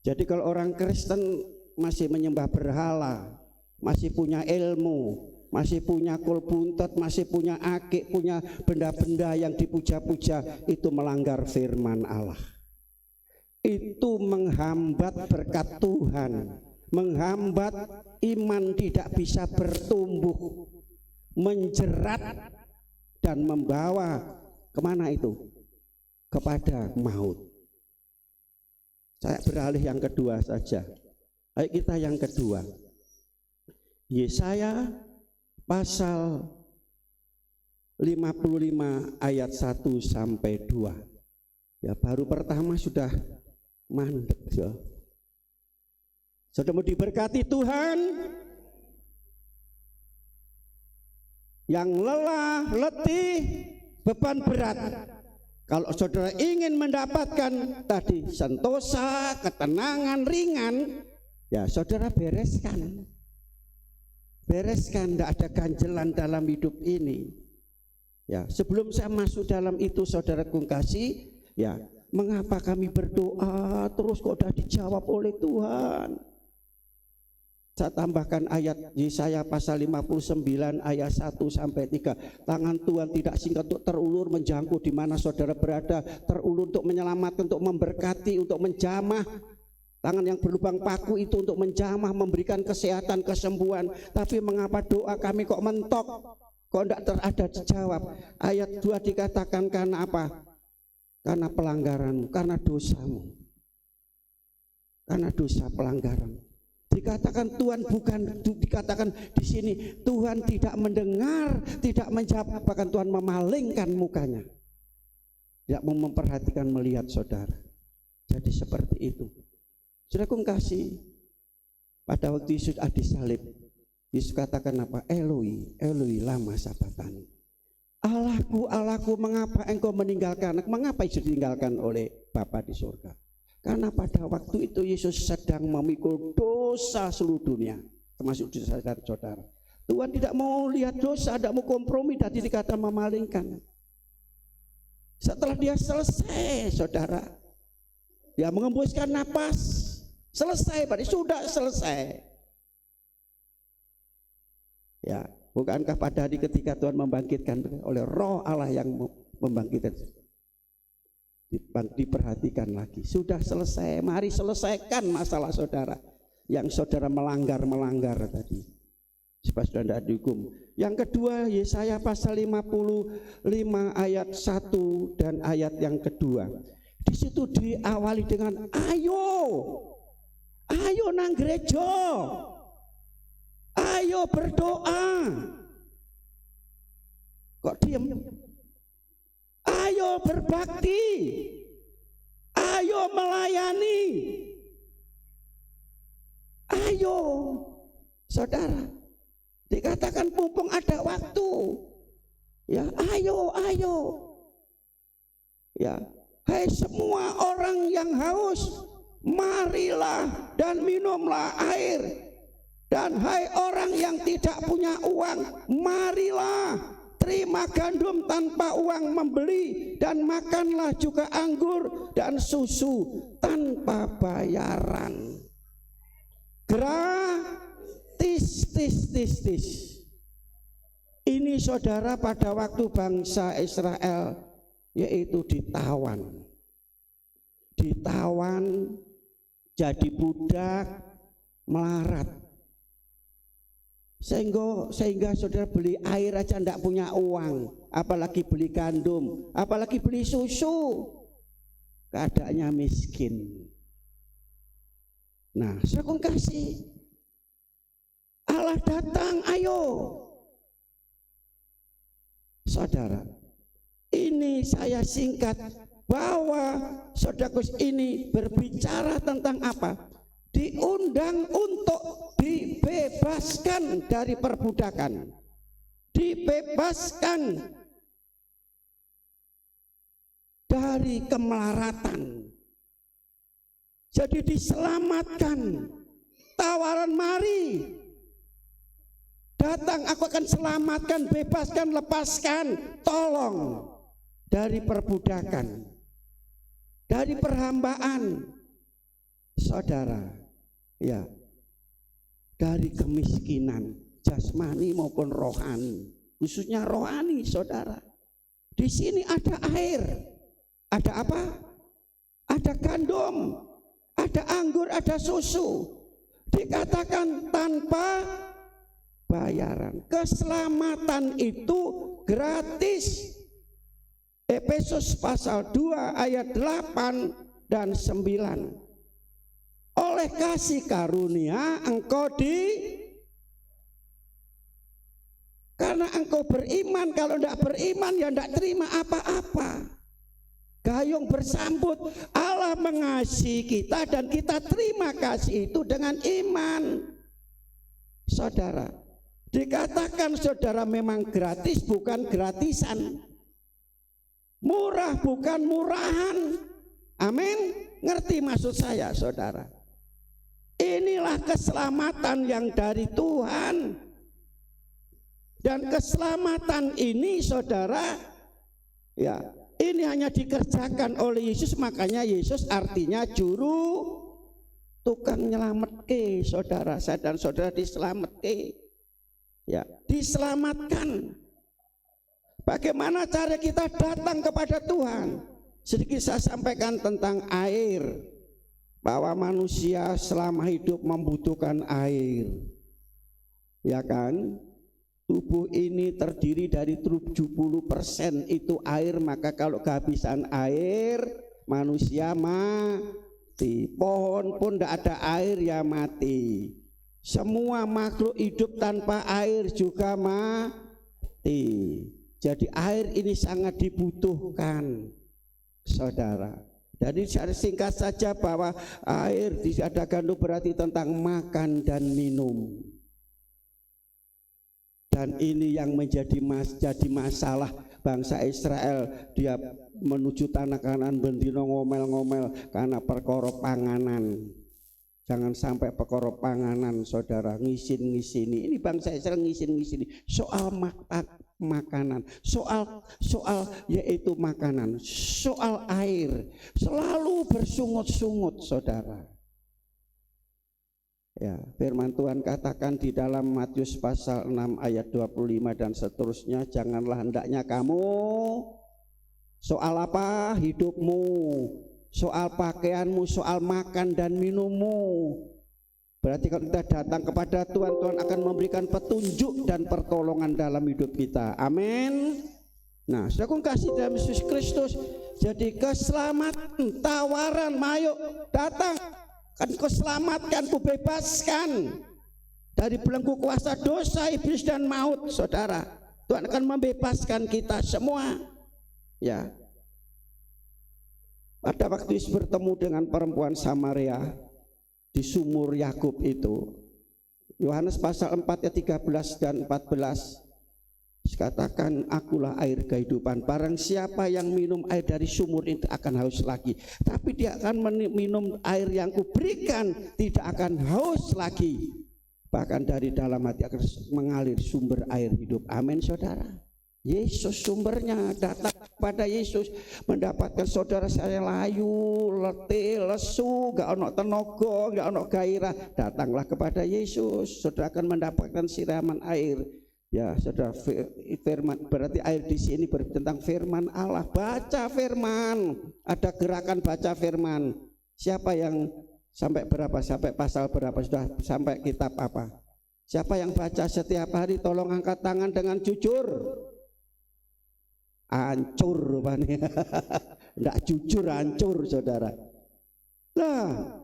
Jadi kalau orang Kristen masih menyembah berhala, masih punya ilmu, masih punya kul buntet, masih punya akik, punya benda-benda yang dipuja-puja, itu melanggar firman Allah. Itu menghambat berkat Tuhan, menghambat iman tidak bisa bertumbuh, menjerat dan membawa kemana itu? Kepada maut. Saya beralih yang kedua saja. Ayo kita yang kedua. Yesaya pasal 55 ayat 1 sampai 2. Ya, baru pertama sudah mandek ya. Sudah mau diberkati Tuhan. Yang lelah, letih, beban berat. Kalau saudara ingin mendapatkan tadi sentosa, ketenangan ringan, ya saudara bereskan. Bereskan, tidak ada ganjelan dalam hidup ini. Ya, sebelum saya masuk dalam itu, saudara kasih, ya, mengapa kami berdoa terus kok sudah dijawab oleh Tuhan? Saya tambahkan ayat Yesaya pasal 59 ayat 1 sampai 3. Tangan Tuhan tidak singkat untuk terulur menjangkau di mana saudara berada, terulur untuk menyelamatkan, untuk memberkati, untuk menjamah. Tangan yang berlubang paku itu untuk menjamah, memberikan kesehatan, kesembuhan. Tapi mengapa doa kami kok mentok, Kok tidak ada dijawab? Ayat 2 dikatakan karena apa? Karena pelanggaranmu, karena dosamu. Karena dosa pelanggaran. Dikatakan Tuhan bukan, dikatakan di sini Tuhan tidak mendengar, tidak menjawab, bahkan Tuhan memalingkan mukanya. Tidak mau memperhatikan melihat saudara. Jadi seperti itu. Saudaraku kasih, pada waktu Yesus disalib, Yesus katakan apa? Eloi, Eloi lama sabatani. Allahku, Allahku, mengapa engkau meninggalkan? Mengapa Yesus ditinggalkan oleh Bapa di surga? Karena pada waktu itu Yesus sedang memikul dosa seluruh dunia, termasuk dosa saudara. Tuhan tidak mau lihat dosa, tidak mau kompromi, tadi dikata memalingkan. Setelah dia selesai, saudara, dia mengembuskan napas, selesai, berarti sudah selesai. Ya, bukankah pada hari ketika Tuhan membangkitkan oleh Roh Allah yang membangkitkan, diperhatikan lagi, sudah selesai, mari selesaikan masalah saudara yang saudara melanggar tadi, supaya sudah tidak dihukum. Yang kedua, Yesaya pasal 55 ayat 1 dan ayat yang kedua. Di situ diawali dengan ayo nang gereja, ayo berdoa. Kok diam? Ayo berbakti, ayo melayani, ayo saudara. Dikatakan mumpung ada waktu, ya ayo. Ya, hai semua orang yang haus, marilah dan minumlah air. Dan hai orang yang tidak punya uang, marilah terima gandum tanpa uang membeli, dan makanlah juga anggur dan susu tanpa bayaran. Gratis. Ini saudara pada waktu bangsa Israel yaitu ditawan, jadi budak, melarat. Sehingga saudara beli air aja tidak punya uang, apalagi beli gandum, apalagi beli susu. Keadaannya miskin. Nah, saya kasih, Allah datang, ayo. Saudara, ini saya singkat bahwa saudaraku ini berbicara tentang apa? Diundang untuk dibebaskan dari perbudakan, dibebaskan dari kemelaratan, jadi diselamatkan. Tawaran, mari datang, aku akan selamatkan, bebaskan, lepaskan, tolong dari perbudakan, dari perhambaan, saudara. Ya, dari kemiskinan jasmani maupun rohani, khususnya rohani, saudara. Di sini ada air, ada apa? Ada gandum, ada anggur, ada susu. Dikatakan tanpa bayaran. Keselamatan itu gratis. Efesus pasal 2 ayat 8 dan 9. Oleh kasih karunia engkau karena engkau beriman. Kalau tidak beriman ya tidak terima apa-apa. Gayung bersambut, Allah mengasihi kita dan kita terima kasih itu dengan iman. Saudara, dikatakan saudara memang gratis bukan gratisan, murah bukan murahan. Amin. Ngerti maksud saya, saudara? Inilah keselamatan yang dari Tuhan. Dan keselamatan ini, saudara, ya, ini hanya dikerjakan oleh Yesus. Makanya Yesus artinya juru tukang nyelametke, saudara. Saya dan saudara diselametke, ya, diselamatkan. Bagaimana cara kita datang kepada Tuhan? Sedikit saya sampaikan tentang air, bahwa manusia selama hidup membutuhkan air, ya kan? Tubuh ini terdiri dari 70% itu air, maka kalau kehabisan air manusia mati. Pohon pun tidak ada air ya mati. Semua makhluk hidup tanpa air juga mati. Jadi air ini sangat dibutuhkan, saudara. Jadi singkat saja bahwa air diadakan itu berarti tentang makan dan minum. Dan ini yang menjadi masalah bangsa Israel. Dia menuju tanah Kanaan bendino ngomel-ngomel karena perkara panganan. Jangan sampai perkara panganan, saudara, ngisin-ngisini. Ini bangsa Israel ngisin-ngisini soal makanan, soal yaitu makanan, soal air, selalu bersungut-sungut, saudara. Ya, firman Tuhan katakan di dalam Matius pasal 6 ayat 25 dan seterusnya, janganlah hendaknya kamu soal apa hidupmu, soal pakaianmu, soal makan dan minummu. Berarti kalau kita datang kepada Tuhan, Tuhan akan memberikan petunjuk dan pertolongan dalam hidup kita. Amin. Nah, saudara kasih dalam Yesus Kristus, jadi keselamatan, tawaran, ayo datang. Kan kau selamatkan, ku bebaskan dari belenggu kuasa dosa, iblis dan maut, saudara. Tuhan akan membebaskan kita semua. Ya. Pada waktu Yesus bertemu dengan perempuan Samaria di sumur Yakub itu, Yohanes pasal 4 ayat 13 dan 14, katakan, akulah air kehidupan, barang siapa yang minum air dari sumur itu akan haus lagi, tapi dia akan minum air yang kuberikan tidak akan haus lagi, bahkan dari dalam hati akan mengalir sumber air hidup. Amin, saudara. Yesus sumbernya, datang pada Yesus, mendapatkan saudara saya layu, letih, lesu, gak ono tenaga, gak ono gairah, datanglah kepada Yesus, saudara akan mendapatkan siraman air. Ya, saudara, firman berarti air di sini tentang firman Allah. Baca firman, ada gerakan baca firman. Siapa yang sampai berapa? Sampai pasal berapa? Sudah sampai kitab apa? Siapa yang baca setiap hari? Tolong angkat tangan dengan jujur. Hancur rupanya. Enggak jujur, hancur, saudara. Lah,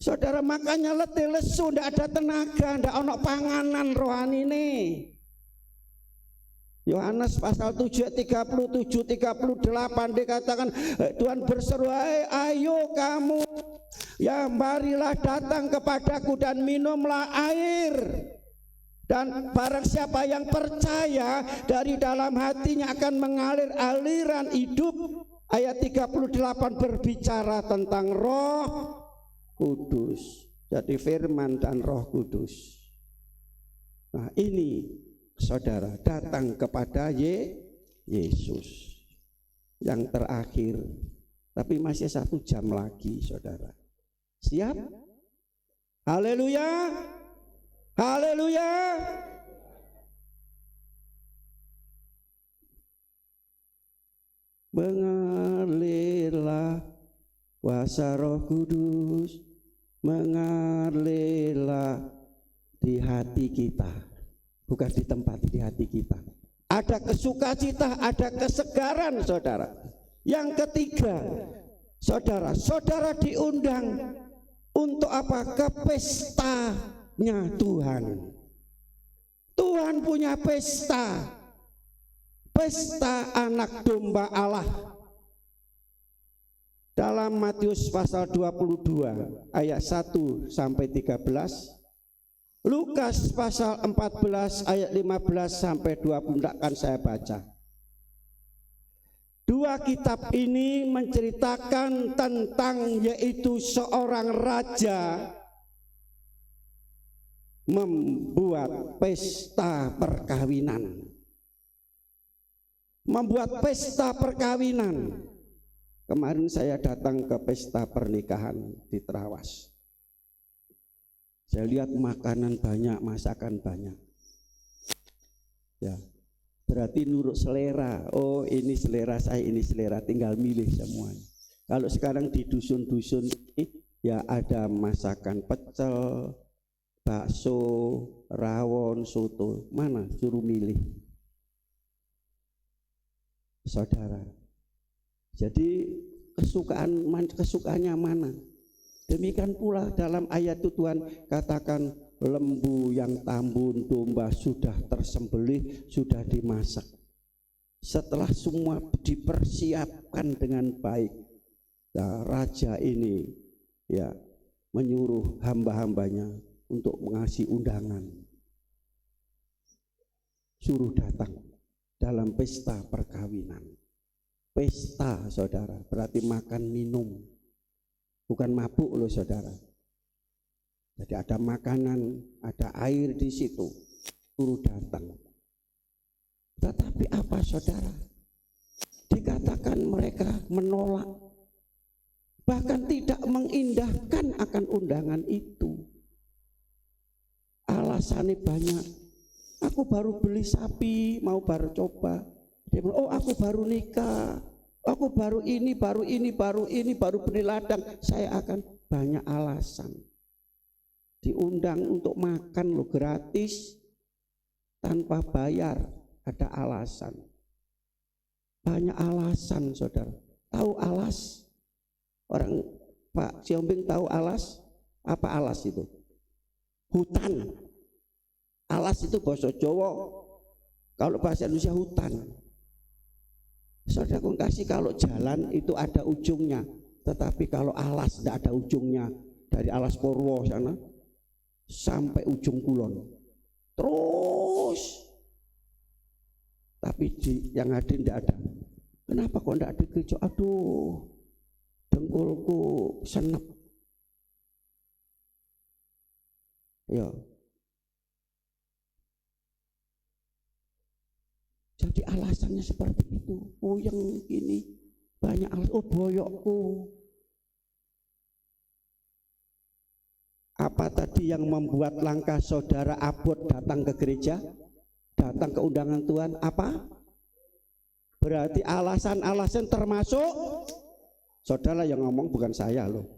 saudara, makanya letih lesu, enggak ada tenaga, enggak ono panganan rohani ini. Yohanes pasal 7 37 38 dikatakan, Tuhan berseru, ayo kamu, ya marilah datang kepadaku dan minumlah air. Dan barang siapa yang percaya, dari dalam hatinya akan mengalir aliran hidup. Ayat 38 berbicara tentang Roh Kudus. Jadi firman dan Roh Kudus. Nah, ini saudara, datang kepada Yesus yang terakhir. Tapi masih 1 jam lagi, saudara. Siap? Haleluya. Haleluya. Mengalirlah kuasa Roh Kudus, mengalirlah di hati kita, bukan di tempat, di hati kita. Ada kesukacita, ada kesegaran, saudara. Yang ketiga, saudara, saudara diundang untuk apa? Ke pestanya Tuhan. Tuhan punya pesta, pesta anak domba Allah. Dalam Matius pasal 22 ayat 1 sampai 13, Lukas pasal 14 ayat 15 sampai 20, tidak akan saya baca. Dua kitab ini menceritakan tentang yaitu seorang raja membuat pesta perkawinan. Membuat pesta perkawinan. Kemarin saya datang ke pesta pernikahan di Trawas. Saya lihat makanan banyak, masakan banyak. Ya, berarti nurut selera. Oh, ini selera saya, ini selera, tinggal milih semuanya. Kalau sekarang di dusun-dusun ini ya ada masakan pecel, bakso, rawon, soto, mana suruh milih saudara. Jadi kesukaannya mana. Demikian pula dalam ayat itu Tuhan katakan lembu yang tambun domba sudah tersembelih, sudah dimasak. Setelah semua dipersiapkan dengan baik, nah, raja ini ya menyuruh hamba-hambanya untuk mengasih undangan, suruh datang dalam pesta perkawinan. Pesta saudara berarti makan minum, bukan mabuk loh saudara. Jadi ada makanan, ada air di situ, suruh datang. Tetapi apa saudara? Dikatakan mereka menolak, bahkan tidak mengindahkan akan undangan itu. Alasannya banyak. Aku baru beli sapi, mau baru coba. Dia bilang, oh aku baru nikah, aku baru ini, baru beli ladang. Saya akan banyak alasan. Diundang untuk makan lo gratis, tanpa bayar, ada alasan. Banyak alasan saudara. Tahu alas? Orang Pak Siombing tahu alas? Apa alas itu? Hutan. Alas itu bahasa Jawa, kalau bahasa Indonesia hutan. Saudara kasih, kalau jalan itu ada ujungnya, tetapi kalau alas tidak ada ujungnya. Dari alas Purwo sana sampai ujung kulon terus, tapi yang ada tidak ada. Kenapa kok tidak ada gereja? Aduh, dengkulku senep ya. Jadi alasannya seperti itu. Oh yang ini banyak alasan. Oh boyokku. Apa tadi yang membuat langkah saudara abot datang ke gereja, datang ke undangan Tuhan? Apa? Berarti alasan-alasan termasuk saudara yang ngomong, bukan saya loh.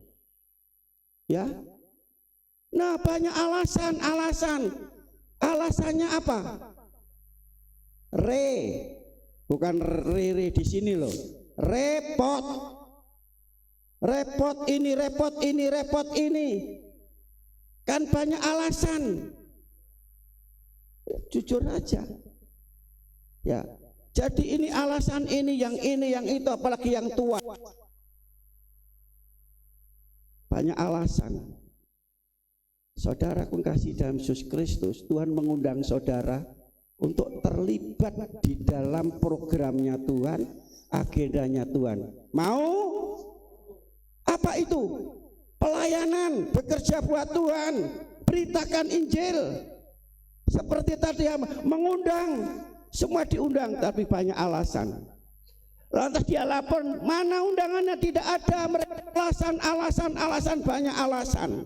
Ya. Nah banyak alasan. Alasannya apa? Bukan re di sini loh. Repot ini. Kan banyak alasan. Jujur aja. Ya. Jadi ini alasan ini, yang itu, apalagi yang tua. Banyak alasan. Saudara kasih dalam Yesus Kristus, Tuhan mengundang saudara untuk terlibat di dalam programnya Tuhan, agendanya Tuhan. Mau? Apa itu? Pelayanan, bekerja buat Tuhan, beritakan Injil. Seperti tadi mengundang, semua diundang, tapi banyak alasan. Lantas dia lapor, mana undangannya? Tidak ada. Mereka alasan, banyak alasan.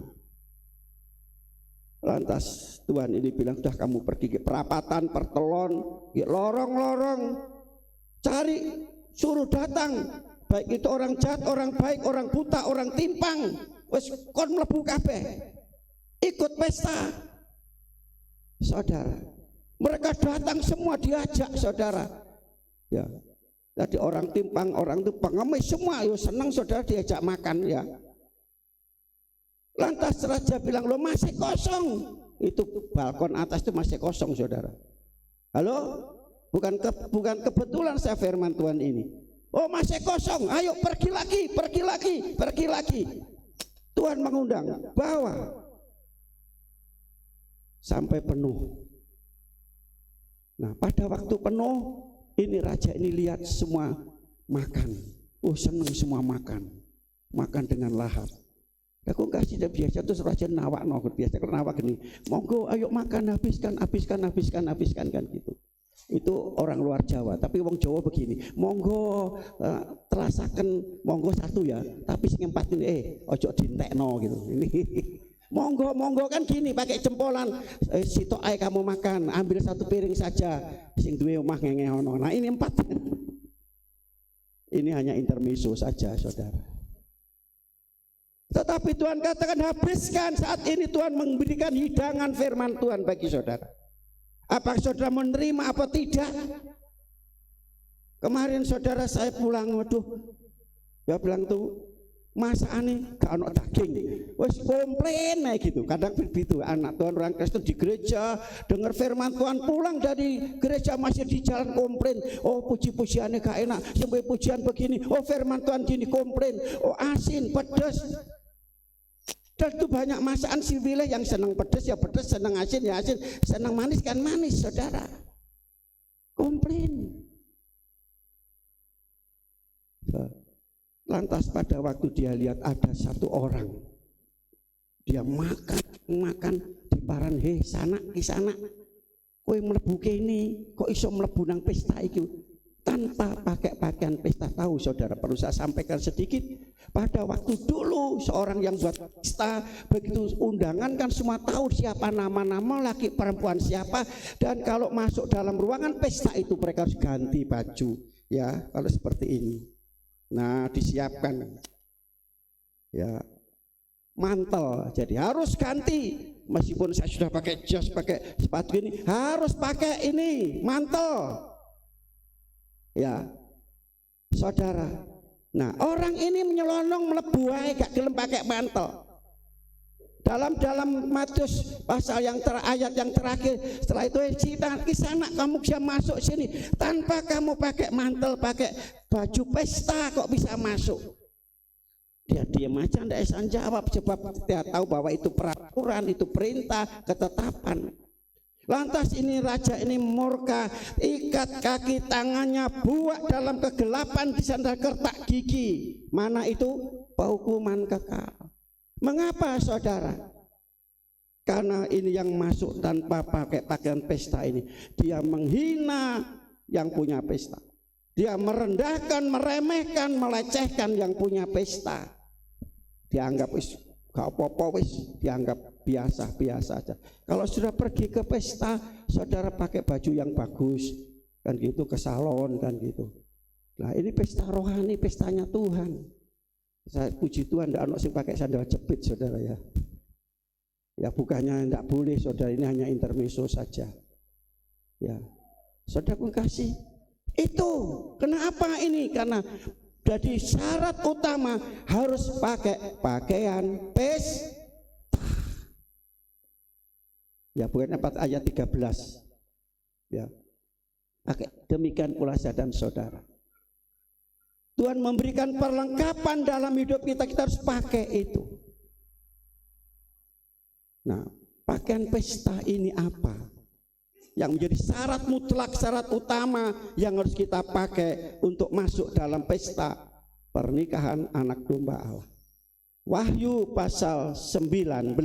Lantas Tuhan ini bilang, sudah kamu pergi ke perapatan, pertelon, lorong-lorong, cari, suruh datang. Baik itu orang jahat, orang baik, orang buta, orang timpang, wes kon mlebu kabeh, ikut pesta. Saudara, mereka datang semua, diajak saudara. Ya, jadi orang timpang, orang itu pengemis semua, yo senang saudara diajak makan ya. Lantas raja bilang, lo masih kosong. Itu balkon atas itu masih kosong saudara. Halo? Bukan kebetulan saya firman Tuhan ini. Oh masih kosong, ayo pergi lagi. Tuhan mengundang, bawa. Sampai penuh. Nah pada waktu penuh, ini raja ini lihat semua makan. Oh senang semua makan dengan lahap. Aku kasih dia biasa, terus raja nawak biasa nawak gini, monggo ayo makan, habiskan kan gitu. Itu orang luar Jawa, tapi wong Jawa begini, monggo terasakan, monggo satu ya, tapi sing empat ini ojo dintekno gitu. Ini monggo kan gini, pakai jempolan, sitok ae kamu makan, ambil satu piring saja, sing duwe omah ngengehono. Nah ini empat. Ini hanya intermezzo saja saudara. Tetapi Tuhan katakan habiskan. Saat ini Tuhan memberikan hidangan firman Tuhan bagi saudara. Apakah saudara menerima apa tidak? Kemarin saudara saya pulang, waduh, ya bilang tuh masakane gak ono daging, wes komplain gitu. Kadang begitu anak Tuhan orang Kristen di gereja dengar firman Tuhan, pulang dari gereja masih di jalan komplain. Oh puji-pujiannya gak enak, sampai pujian begini, oh firman Tuhan gini, komplain, oh asin, pedas. Dan itu banyak masakan sivil yang senang pedas ya pedas, senang asin ya asin, senang manis kan manis, saudara. Komplain. Lantas pada waktu dia lihat ada satu orang, dia makan di paran, sana di sana, kowe mlebu kene, kok iso mlebu nang pesta iki tanpa pakai pakaian pesta. Tahu saudara, perlu saya sampaikan sedikit. Pada waktu dulu seorang yang buat pesta, begitu undangan kan semua tahu siapa nama-nama laki perempuan siapa, dan kalau masuk dalam ruangan pesta itu mereka harus ganti baju ya, kalau seperti ini. Nah disiapkan ya mantel, jadi harus ganti. Meskipun saya sudah pakai jas, pakai sepatu ini, harus pakai ini mantel ya saudara. Nah orang ini menyelonong mlebu ae gak gelem pakai mantel. Dalam Matius pasal ayat yang terakhir, setelah itu di sana kamu bisa masuk sini tanpa kamu pakai mantel, pakai baju pesta kok bisa masuk. Dia diam aja, tidak bisa jawab, sebab dia tahu bahwa itu peraturan, itu perintah, ketetapan. Lantas ini raja ini murka, ikat kaki tangannya, buat dalam kegelapan di sana kertak gigi. Mana itu? Hukuman kekal. Mengapa saudara? Karena ini yang masuk tanpa pakai pakaian pesta ini, dia menghina yang punya pesta. Dia merendahkan, meremehkan, melecehkan yang punya pesta. Dianggap wis gak apa-apa, wis dianggap biasa-biasa aja. Kalau sudah pergi ke pesta, saudara pakai baju yang bagus kan gitu, ke salon kan gitu. Nah ini pesta rohani, pestanya Tuhan. Saya puji Tuhan tidak ada yang pakai sandal jepit saudara ya. Ya bukannya tidak boleh saudara, ini hanya intermezzo saja. Ya saudara pun kasih. Itu kenapa ini? Karena jadi syarat utama harus pakai pakaian pesta. Ya bukan ayat 13. Ya. Oke, demikian pula saya dan saudara. Tuhan memberikan perlengkapan dalam hidup kita, kita harus pakai itu. Nah, pakaian pesta ini apa? Yang menjadi syarat mutlak, syarat utama yang harus kita pakai untuk masuk dalam pesta pernikahan anak domba Allah. Wahyu pasal 19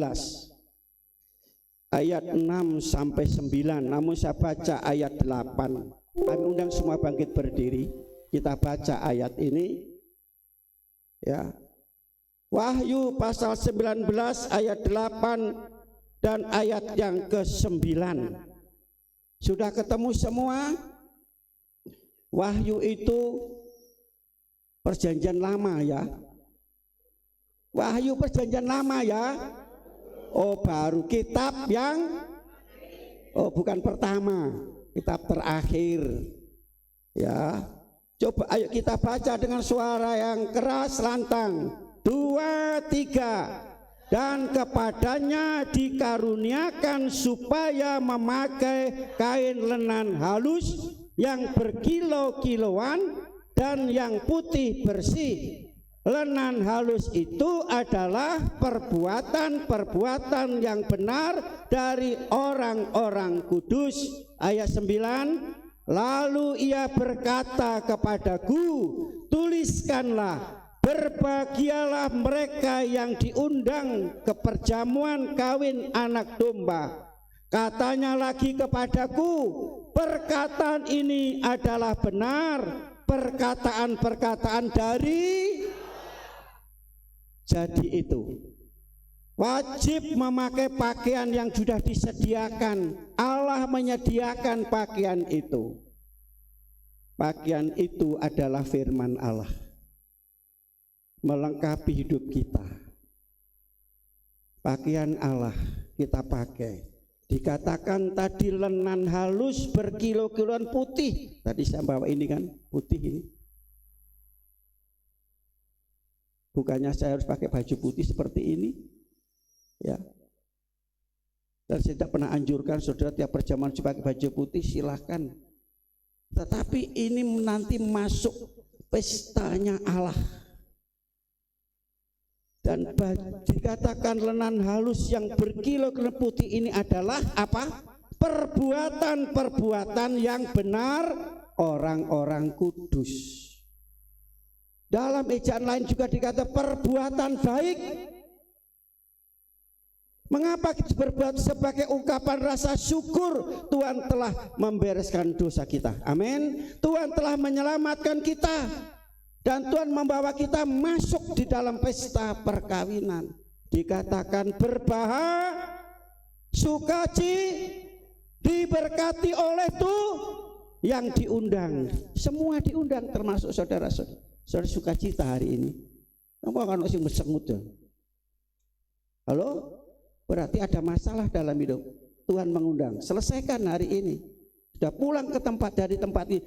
ayat 6 sampai 9. Namun saya baca ayat 8. Kami undang semua bangkit berdiri. Kita baca ayat ini ya. Wahyu pasal 19 ayat 8 dan ayat yang ke-9. Sudah ketemu semua? Wahyu itu perjanjian lama ya. Wahyu perjanjian lama ya. Oh baru kitab yang bukan pertama, kitab terakhir ya. Coba ayo kita baca dengan suara yang keras lantang. 2, 3. Dan kepadanya dikaruniakan supaya memakai kain lenan halus yang berkilo-kiloan dan yang putih bersih. Lenan halus itu adalah perbuatan-perbuatan yang benar dari orang-orang kudus. Ayat 9. Lalu ia berkata kepadaku, tuliskanlah, berbahagialah mereka yang diundang ke perjamuan kawin anak domba. Katanya lagi kepadaku, perkataan ini adalah benar, perkataan-perkataan dari. Jadi itu wajib memakai pakaian yang sudah disediakan. Allah menyediakan pakaian itu. Pakaian itu adalah firman Allah, melengkapi hidup kita. pakaian Allah kita pakai. Dikatakan tadi lenan halus berkilo-kiloan putih. Tadi saya bawa ini kan, putih ini. Bukannya saya harus pakai baju putih seperti ini, ya. Dan saya tidak pernah anjurkan saudara tiap perjamuan pakai baju putih, silahkan. Tetapi ini nanti masuk pestanya Allah. Dan dikatakan lenan halus yang berkilo-kilo putih ini adalah apa? Perbuatan-perbuatan yang benar orang-orang kudus. Dalam ejaan lain juga dikatakan perbuatan baik. Mengapa kita berbuat sebagai ungkapan rasa syukur? Tuhan telah membereskan dosa kita. Amin. Tuhan telah menyelamatkan kita. Dan Tuhan membawa kita masuk di dalam pesta perkawinan. Dikatakan diberkati oleh Tuhan yang diundang. Semua diundang termasuk saudara-saudara. Saudara sukacita hari ini. Kamu akan masih bersengut. Halo? Berarti ada masalah dalam hidup. Tuhan mengundang. Selesaikan hari ini. Sudah pulang ke tempat dari tempat ini,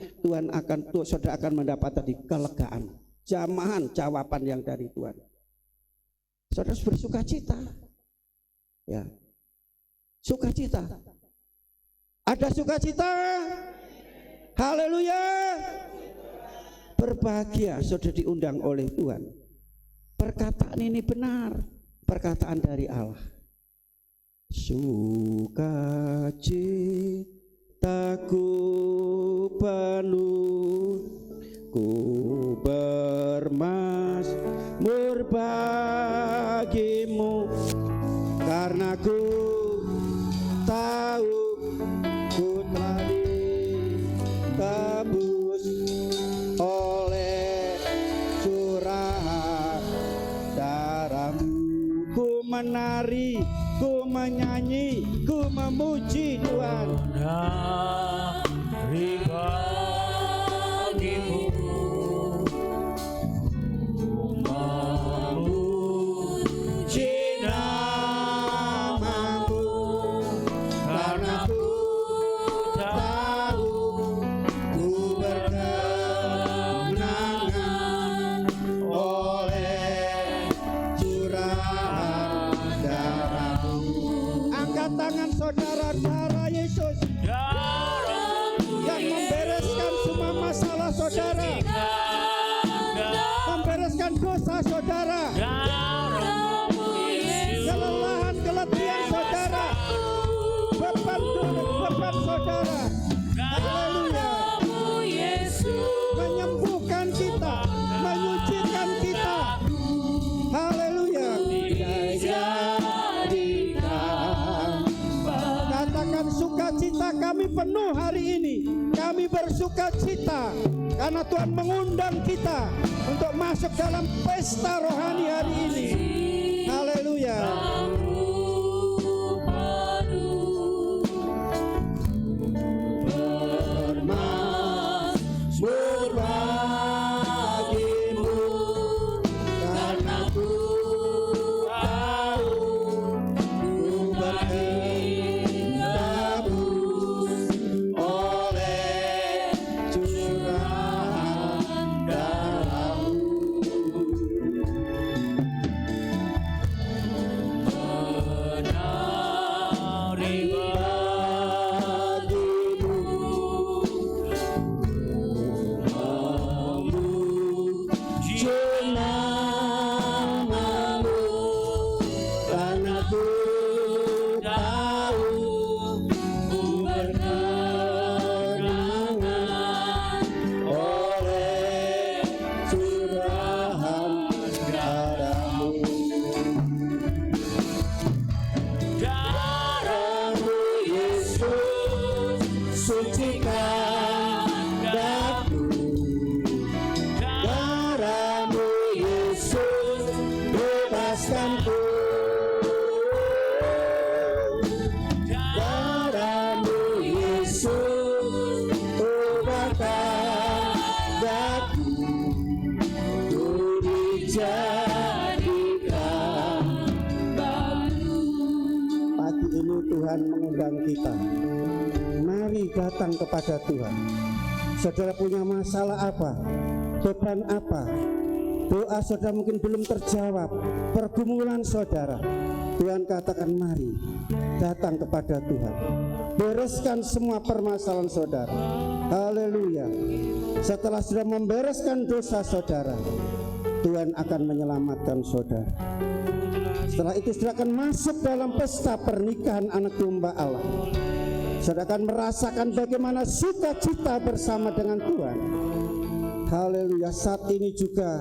saudara akan mendapat tadi kelegaan, jamahan, jawaban yang dari Tuhan. Saudara harus bersukacita, ya, sukacita. Ada sukacita, haleluya. Berbahagia saudara diundang oleh Tuhan. Perkataan ini benar, perkataan dari Allah. Sukacita aku penuh, ku bermazmur bagimu, karena ku tahu ku telah ditebus oleh curahan darahmu. Ku menari, ku menyanyi, ku memuji Tuhan. Dari bagimu memuji namamu, karena ku tahu ku berkemenangan oleh curahan darahmu. Angkat tangan saudara, darah Yesus yang membereskan semua masalah saudara, membereskan dosa saudara, kelelahan, keletihan saudara, beban saudara. Haleluya. Menyembuhkan kita, menyucikan kita. Haleluya. Katakan sukacita kami penuh hari ini. Kami bersukacita karena Tuhan mengundang kita untuk masuk dalam pesta rohani hari ini. Haleluya. Bermazmur bagimu, karena ku tahu ku bertebus oleh curahan darahmu. pagi ini Tuhan mengundang kita. Mari datang kepada Tuhan. Saudara punya masalah apa? Beban apa? Doa saudara mungkin belum terjawab. Pergumulan saudara. Tuhan katakan mari datang kepada Tuhan. Bereskan semua permasalahan saudara. Haleluya. Setelah sudah membereskan dosa saudara, Tuhan akan menyelamatkan saudara. Setelah itu saudara akan masuk dalam pesta pernikahan anak domba Allah. Saudara akan merasakan bagaimana sukacita bersama dengan Tuhan. Haleluya. Saat ini juga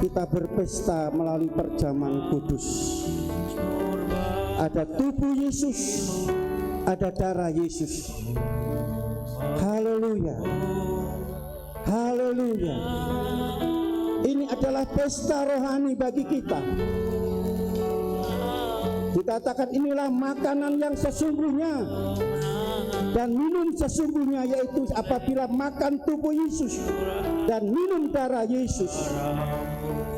kita berpesta melalui perjamuan kudus. Ada tubuh Yesus, ada darah Yesus. Haleluya. Haleluya. Ini adalah pesta rohani bagi kita. Dikatakan inilah makanan yang sesungguhnya dan minum sesungguhnya, yaitu apabila makan tubuh Yesus dan minum darah Yesus.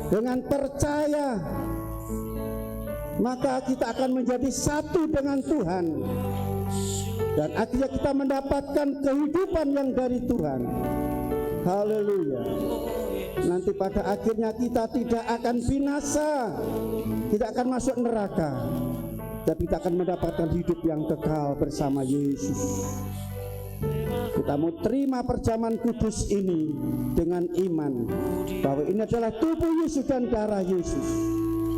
Dengan percaya maka kita akan menjadi satu dengan Tuhan, dan akhirnya kita mendapatkan kehidupan yang dari Tuhan. Haleluya. Nanti pada akhirnya kita tidak akan binasa, tidak akan masuk neraka, tapi kita akan mendapatkan hidup yang kekal bersama Yesus. Kita mau terima perjamuan kudus ini dengan iman bahwa ini adalah tubuh Yesus dan darah Yesus.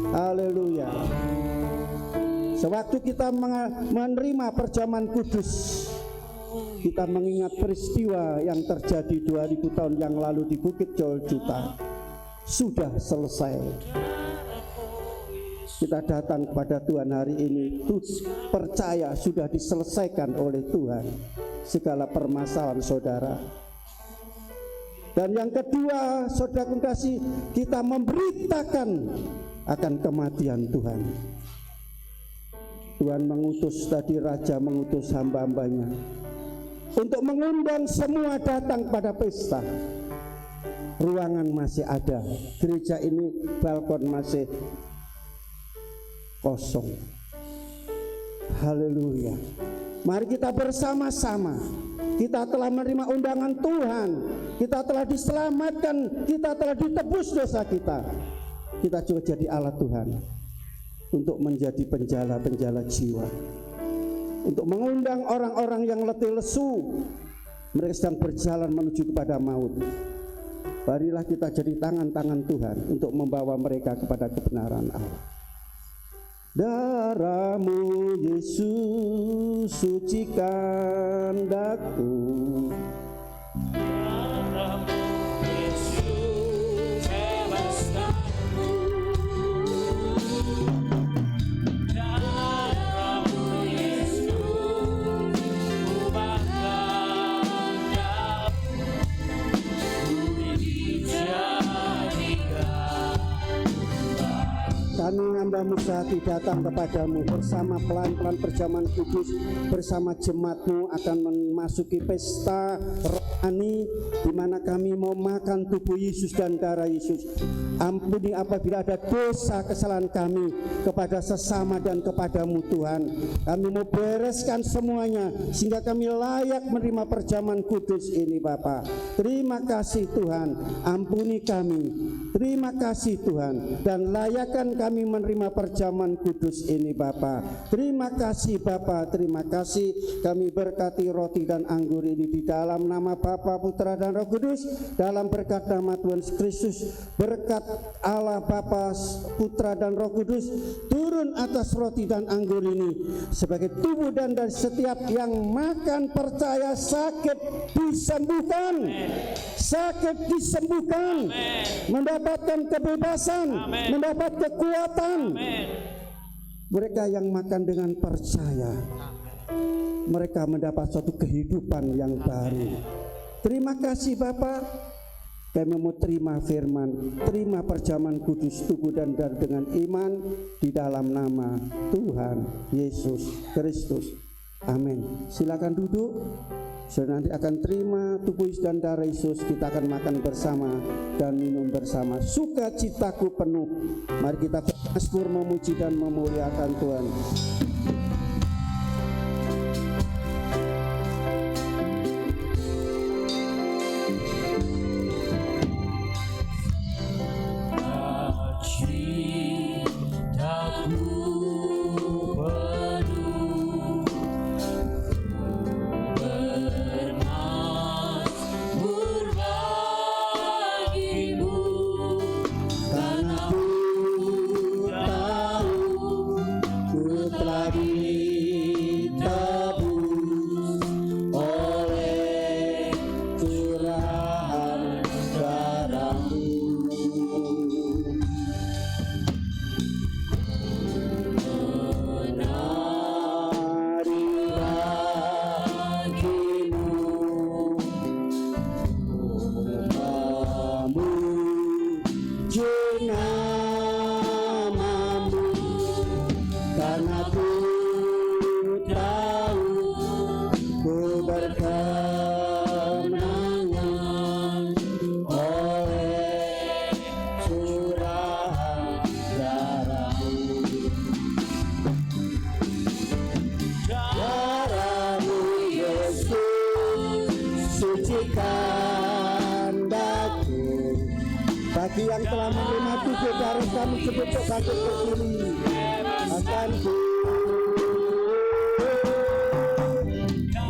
Haleluya. Sewaktu kita menerima perjamuan kudus, kita mengingat peristiwa yang terjadi 2000 tahun yang lalu di Bukit Joljuta. Sudah selesai. Kita datang kepada Tuhan hari ini percaya sudah diselesaikan oleh Tuhan segala permasalahan saudara. Dan yang kedua, saudara kasih, kita memberitakan akan kematian Tuhan. Tuhan mengutus tadi, Raja mengutus hamba-hambanya untuk mengundang semua datang pada pesta. Ruangan masih ada, gereja ini balkon masih kosong. Haleluya. Mari kita bersama-sama. Kita telah menerima undangan Tuhan. Kita telah diselamatkan. Kita telah ditebus dosa kita. Kita juga jadi alat Tuhan untuk menjadi penjala-penjala jiwa, untuk mengundang orang-orang yang letih lesu. Mereka sedang berjalan menuju kepada maut. Marilah kita jadi tangan-tangan Tuhan untuk membawa mereka kepada kebenaran Allah. Darah-Mu Yesus sucikan daku. Darah-Mu Yesus bebaskanku. Darah-Mu Yesus ubahkan daku. Kami hamba-Mu sehati datang kepadamu bersama pelan-pelan perjamuan kudus, bersama jemaat-Mu akan memasuki pesta rohani di mana kami mau makan tubuh Yesus dan darah Yesus. Ampuni apabila ada dosa kesalahan kami kepada sesama dan kepadamu Tuhan. Kami mau bereskan semuanya sehingga kami layak menerima perjamuan kudus ini Bapa. Terima kasih Tuhan, ampuni kami. Terima kasih Tuhan, dan layakkan kami menerima perjamuan kudus ini Bapa. Terima kasih Bapa, terima kasih. Kami berkati roti dan anggur ini di dalam nama Bapa, Putra dan Roh Kudus, dalam berkat nama Tuhan Kristus. Berkat Allah Bapa, Putra dan Roh Kudus turun atas roti dan anggur ini sebagai tubuh dan dari setiap yang makan percaya sakit disembuhkan. Sakit disembuhkan. Mendapatkan kebebasan. Mendapat kekuatan. Mereka yang makan dengan percaya, mereka mendapat suatu kehidupan yang baru. Terima kasih Bapa. Kami mau terima firman, terima perjamuan kudus tubuh dan darah dengan iman di dalam nama Tuhan Yesus Kristus. Amin. Silakan duduk. Saudara nanti akan terima tubuh dan darah Yesus. Kita akan makan bersama dan minum bersama. Sukacitaku penuh. Mari kita bersyukur, memuji dan memuliakan Tuhan. karena ku tahu ku berkemenangan oleh curahan darah-Mu. Darah-Mu Yesus sucikan daku. Bagi yang telah menerima tubuh darah kami sebentuk bangkit berdiri, akan ku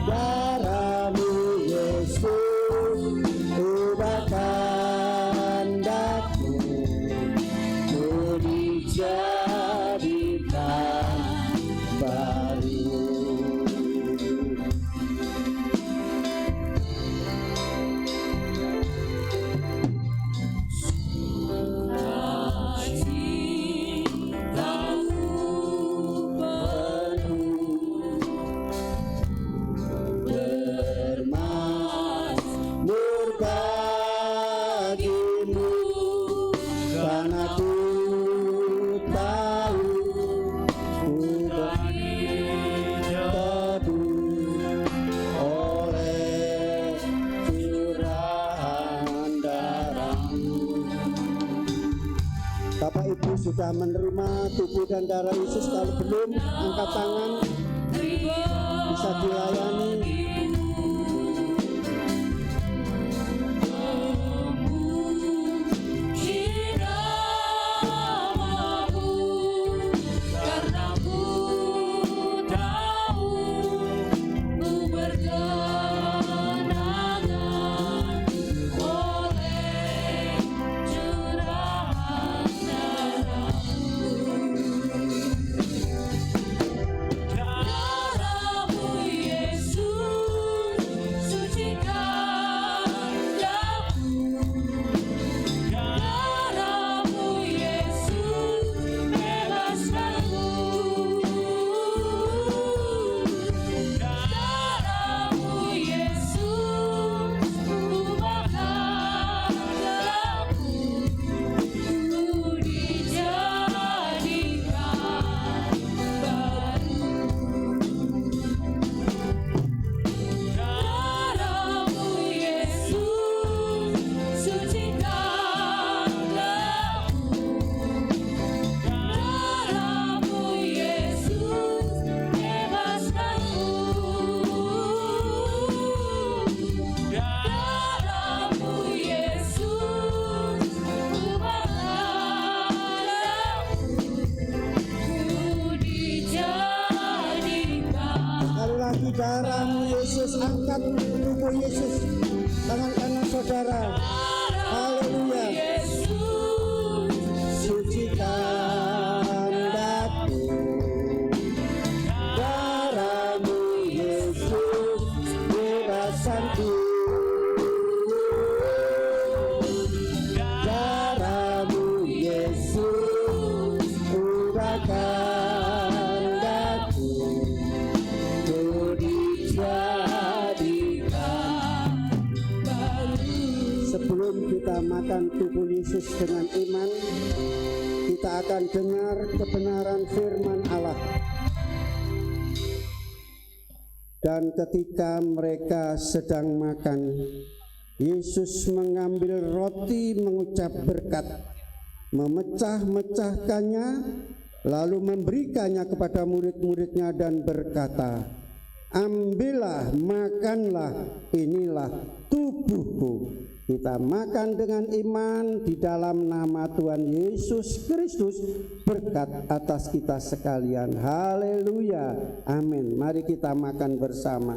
darah-Mu Yesus ubahkan daku, ku dijadikan baru. Bapak Ibu sudah menerima tubuh dan darah Yesus? Kalau belum, angkat tangan, bisa dilayani. Darah-Mu Yesus, angkat tubuh Yesus, tangan kanan saudara. Haleluya. Sucikan daku. Darah-Mu Yesus, bebaskanku. Darah-Mu Yesus, ubahkan daku. Sebelum kita makan tubuh Yesus dengan iman, kita akan dengar kebenaran firman Allah. Dan ketika mereka sedang makan, Yesus mengambil roti, mengucap berkat, memecah-mecahkannya, lalu memberikannya kepada murid-muridnya dan berkata, ambillah, makanlah, inilah tubuhku. Kita makan dengan iman di dalam nama Tuhan Yesus Kristus, berkat atas kita sekalian. Haleluya, amin. Mari kita makan bersama.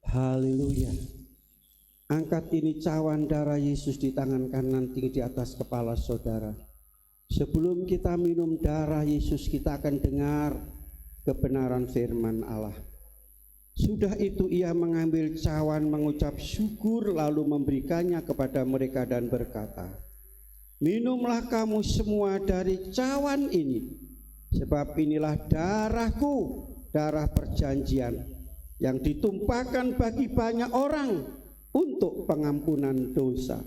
Haleluya. Angkat ini cawan darah Yesus di tangan kanan, tinggi di atas kepala saudara. Sebelum kita minum darah Yesus, kita akan dengar kebenaran firman Allah. Sudah itu ia mengambil cawan, mengucap syukur, lalu memberikannya kepada mereka dan berkata, minumlah kamu semua dari cawan ini, Sebab inilah darahku, darah perjanjian yang ditumpahkan bagi banyak orang untuk pengampunan dosa.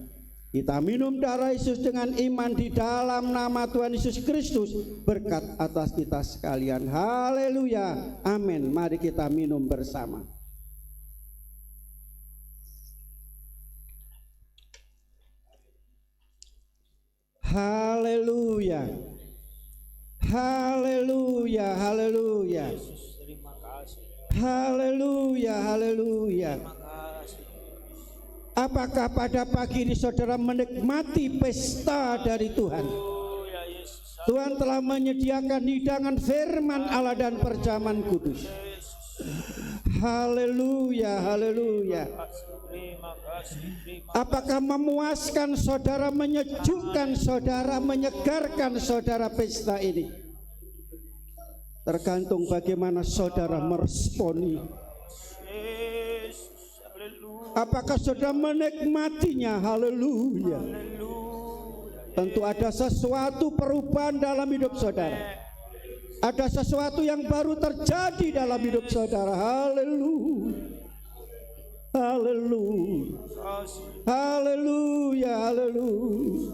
Kita minum darah Yesus dengan iman di dalam nama Tuhan Yesus Kristus, berkat atas kita sekalian. Haleluya, amin. Mari kita minum bersama. Haleluya, haleluya, haleluya, haleluya, haleluya. Apakah pada pagi ini saudara menikmati pesta dari Tuhan? Tuhan telah menyediakan hidangan firman Allah dan perjamuan kudus. Haleluya, haleluya. Apakah memuaskan saudara, menyejukkan saudara, menyegarkan saudara pesta ini? Tergantung bagaimana saudara meresponi. Apakah saudara menikmatinya? Haleluya. Tentu ada sesuatu perubahan dalam hidup saudara. Ada sesuatu yang baru terjadi dalam hidup saudara. Haleluya. Haleluya. Haleluya. Haleluya.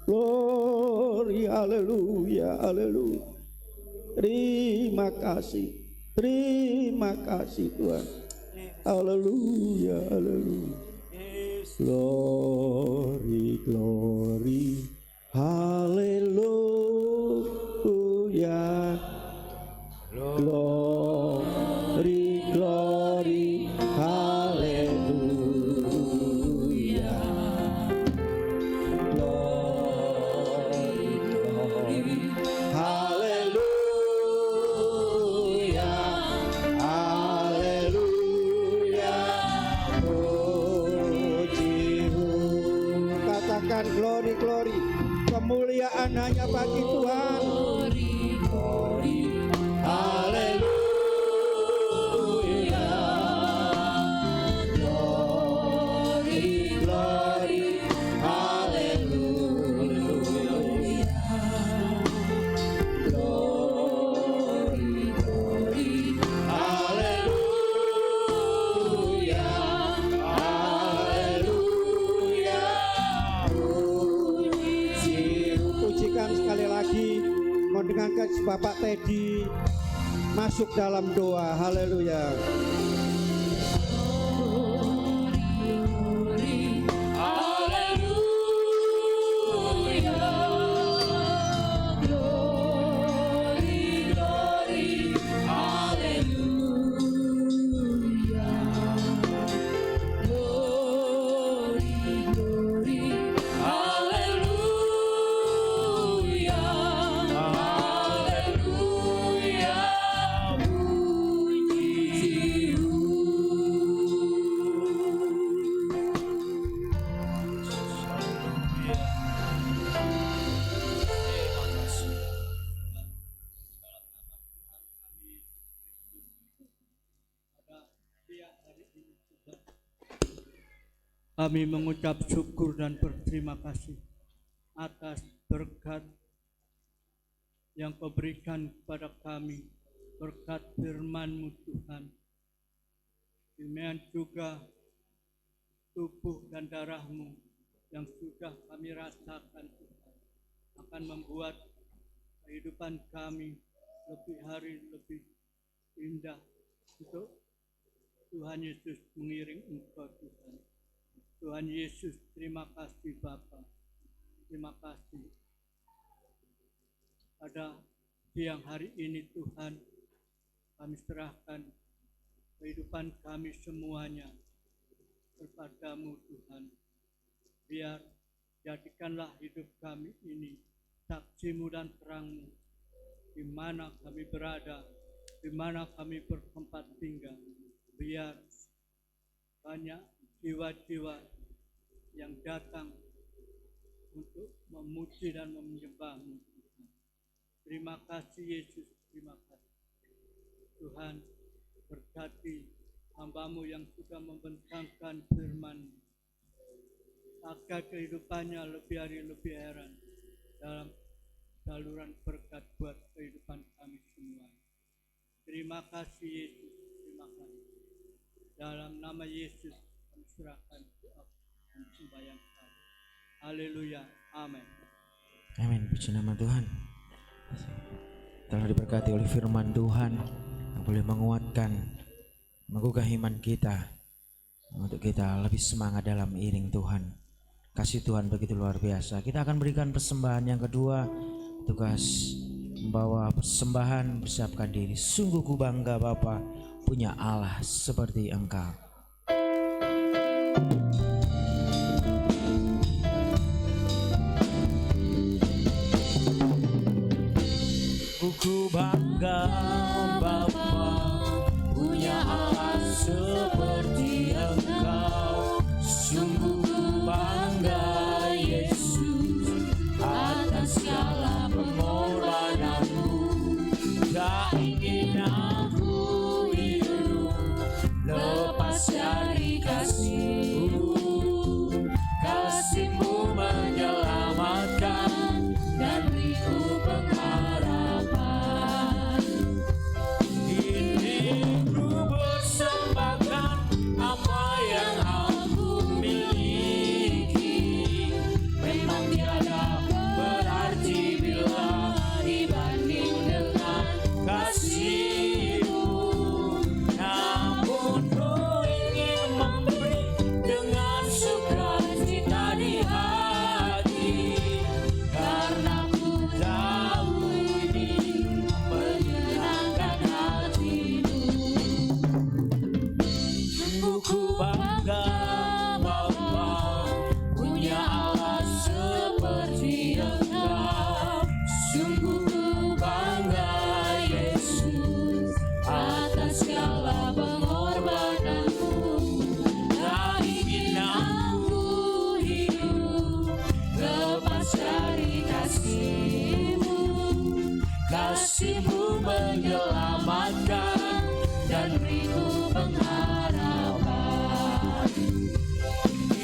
Glory, haleluya, haleluya. Terima kasih. Terima kasih Tuhan. Haleluya, haleluya. Glory, glory. Haleluya. Glory, glory. Haleluya. Glory, glory. Haleluya. Haleluya. Puji-Mu. Katakan glory, glory. Kemuliaan hanya bagi Tuhan. Haleluya. Glory, glory. Haleluya. Glory, glory. Haleluya. Haleluya. Pujikan sekali lagi. Mendengarkan Bapak Teddy masuk dalam doa. Haleluya. Kami mengucap syukur dan berterima kasih atas berkat yang Kau berikan kepada kami, berkat firman-Mu Tuhan. Demikian juga tubuh dan darah-Mu yang sudah kami rasakan Tuhan, akan membuat kehidupan kami lebih hari lebih indah untuk Tuhan Yesus mengiring Engkau Tuhan. Tuhan Yesus, terima kasih Bapa, terima kasih. Pada siang hari ini Tuhan, kami serahkan kehidupan kami semuanya kepada-Mu Tuhan. Biar jadikanlah hidup kami ini saksi-Mu dan terang-Mu, di mana kami berada, di mana kami bertempat tinggal. Biar banyak jiwa-jiwa yang datang untuk memuji dan menyembah-Mu Tuhan. Terima kasih Yesus, terima kasih Tuhan. Berkati hamba-Mu yang sudah membentangkan firman, agar kehidupannya lebih hari lebih heran dalam saluran berkat buat kehidupan kami semua. Terima kasih Yesus, terima kasih. Dalam nama Yesus kami serahkan doa dan sembahyang kami. Haleluya, amin. Amin, puji nama Tuhan. Telah diberkati oleh firman Tuhan yang boleh menguatkan, menggugah iman kita untuk kita lebih semangat dalam iring Tuhan. Kasih Tuhan begitu luar biasa. Kita akan berikan persembahan yang kedua. Tugas membawa persembahan, bersiapkan diri. Sungguh ku bangga Bapa punya Allah seperti Engkau. Ku bangga Bapa punya Allah seperti Engkau. Sungguh ku bangga Yesus atas segala pengorbananmu. Tak ingin aku hidup lepas dari kasih-Mu. Kasih-Mu menyelamatkan dan beriku pengharapan. Ini ku persembahkan apa yang aku miliki. Memang tiada berarti bila dibanding dengan kasih-Mu. Namun ku ingin memberi dengan sukacita di hati, karena ku tahu ini menyenangkan hati-Mu. Sungguh ku bangga Bapa punya Allah seperti Engkau. Sungguh ku bangga Yesus atas segala pengorbananmu. Tak ingin aku hidup lepas dari kasih-Mu. Kasih-Mu menyelamatkan dan beriku pengharapan.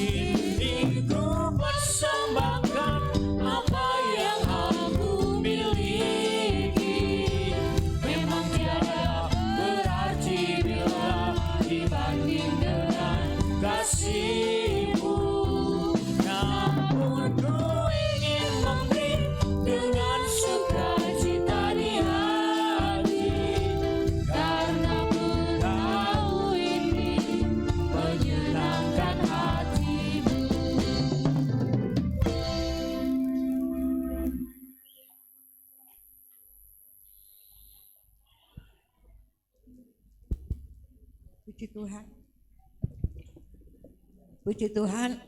Ini ku persembahkan apa yang aku miliki. Memang tiada berarti bila dibanding dengan kasih-Mu. Namun ku ingin memberi dengan sukacita di hati, karena ku tahu ini menyenangkan hati-Mu. Puji Tuhan. Puji Tuhan.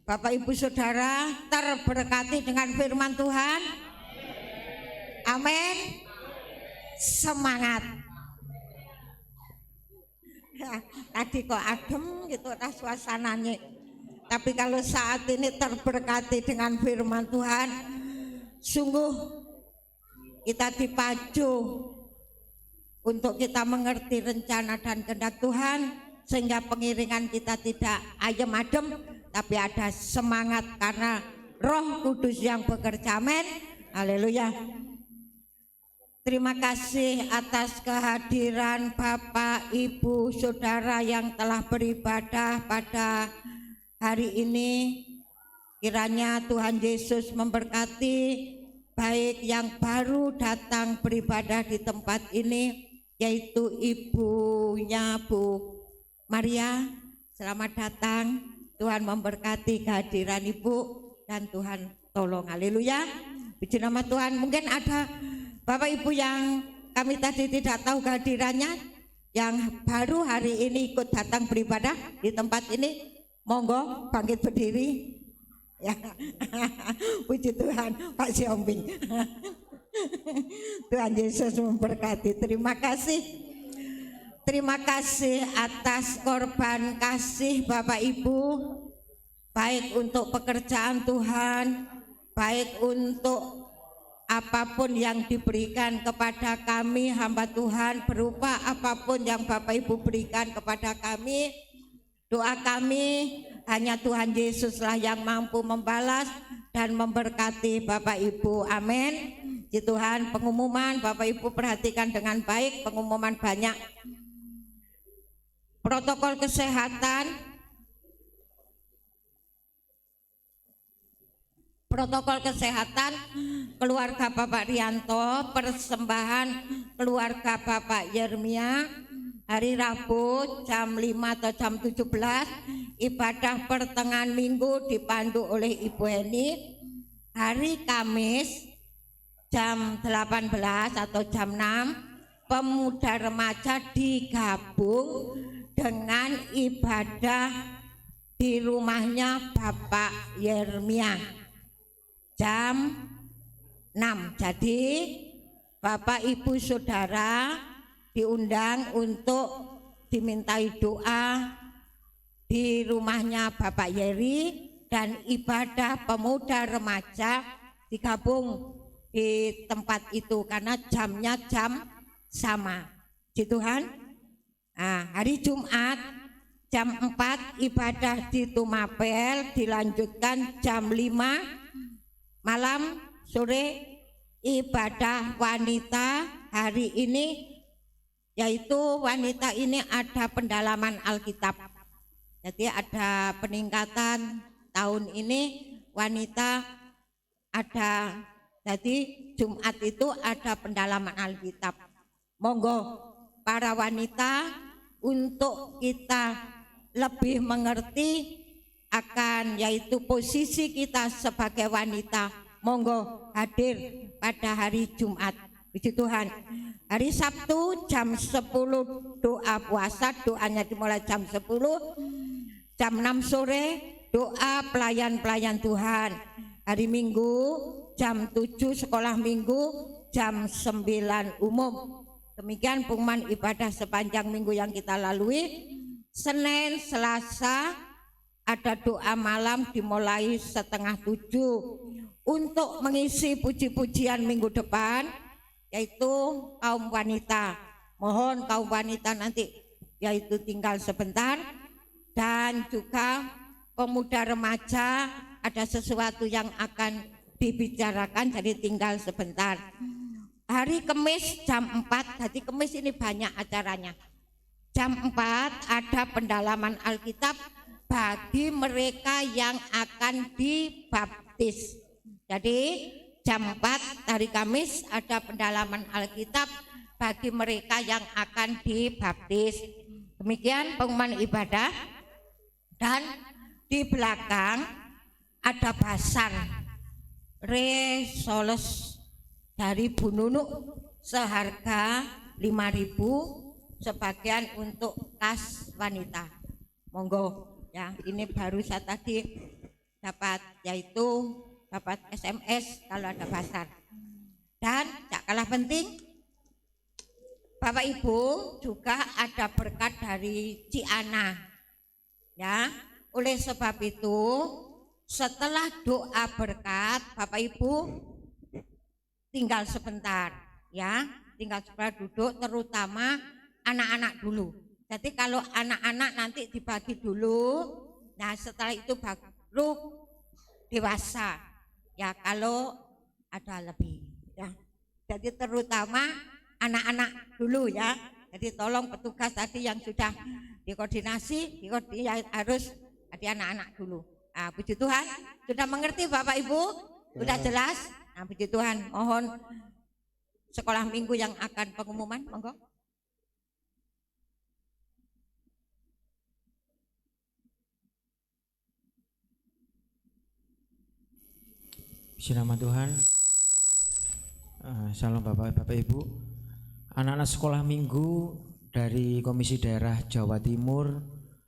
Bapak Ibu Saudara terberkati dengan firman Tuhan. Amin. Semangat. Ya, tadi kok adem gitu suasananya. Tapi kalau saat ini terberkati dengan firman Tuhan, sungguh kita dipacu untuk kita mengerti rencana dan kehendak Tuhan, sehingga pengiringan kita tidak ayem adem, tapi ada semangat karena Roh Kudus yang bekerja. Amin. Haleluya. Terima kasih atas kehadiran Bapak, Ibu, Saudara yang telah beribadah pada hari ini. Kiranya Tuhan Yesus memberkati baik yang baru datang beribadah di tempat ini, yaitu ibunya Bu Maria. Selamat datang. Tuhan memberkati kehadiran Ibu dan Tuhan tolong. Haleluya. Puji nama Tuhan. Mungkin ada Bapak Ibu yang kami tadi tidak tahu kehadirannya, yang baru hari ini ikut datang beribadah di tempat ini, monggo bangkit berdiri. Ya. Puji Tuhan, Pak Siombing. Tuhan Yesus memberkati. Terima kasih. Terima kasih atas korban kasih Bapak Ibu, baik untuk pekerjaan Tuhan, baik untuk apapun yang diberikan kepada kami hamba Tuhan, berupa apapun yang Bapak Ibu berikan kepada kami. Doa kami hanya Tuhan Yesuslah yang mampu membalas dan memberkati Bapak Ibu. Amin. Puji Tuhan, pengumuman Bapak Ibu perhatikan dengan baik, pengumuman banyak. Protokol kesehatan, keluarga Bapak Rianto, persembahan keluarga Bapak Yeremia, hari Rabu jam 5 atau jam 17, ibadah pertengahan minggu dipandu oleh Ibu Heni. Hari Kamis jam 18 atau jam 6, pemuda remaja digabung dengan ibadah di rumahnya Bapak Yeremia jam 6. Jadi Bapak Ibu Saudara diundang untuk dimintai doa di rumahnya Bapak Yeri, dan ibadah pemuda remaja digabung di tempat itu karena jamnya jam sama. Puji Tuhan. Nah, hari Jumat jam 4 ibadah di Tumapel, dilanjutkan jam 5 malam sore ibadah wanita. Hari ini yaitu wanita ini ada pendalaman Alkitab. Jadi ada peningkatan tahun ini wanita ada. Jadi Jumat itu ada pendalaman Alkitab. Monggo para wanita untuk kita lebih mengerti akan yaitu posisi kita sebagai wanita. Monggo hadir pada hari Jumat. Puji Tuhan. Hari Sabtu jam 10 doa puasa, doanya dimulai jam 10. Jam 6 sore doa pelayan-pelayan Tuhan. Hari Minggu jam 7 sekolah minggu, jam 9 umum. Demikian pengumuman ibadah sepanjang minggu yang kita lalui. Senin, Selasa ada doa malam dimulai setengah 7. Untuk mengisi puji-pujian minggu depan yaitu kaum wanita. Mohon kaum wanita nanti yaitu tinggal sebentar, dan juga pemuda remaja ada sesuatu yang akan dibicarakan, jadi tinggal sebentar. Hari Kamis jam 4, jadi Kamis ini banyak acaranya. Jam 4 ada pendalaman Alkitab bagi mereka yang akan dibaptis. Jadi jam 4 hari Kamis ada pendalaman Alkitab bagi mereka yang akan dibaptis. Demikian pengumuman ibadah. Dan di belakang ada basar resoles dari Bu Nunuk seharga 5.000, sebagian untuk kas wanita. Monggo ya, ini baru saya tadi dapat, yaitu dapat SMS kalau ada basar. Dan tak kalah penting, Bapak Ibu juga ada berkat dari Ciana ya. Oleh sebab itu setelah doa berkat, Bapak Ibu tinggal sebentar ya, tinggal sebentar duduk, terutama anak-anak dulu. Jadi kalau anak-anak nanti dibagi dulu, nah setelah itu baru dewasa ya, kalau ada lebih ya. Jadi terutama anak-anak dulu ya. Jadi tolong petugas tadi yang sudah dikoordinasi harus ada anak-anak dulu. Nah, puji Tuhan, sudah mengerti Bapak Ibu? Sudah jelas? Nah, puji Tuhan, mohon sekolah minggu yang akan pengumuman, monggo. Puji nama Tuhan. Salam Bapak Ibu. Anak-anak sekolah minggu dari Komisi Daerah Jawa Timur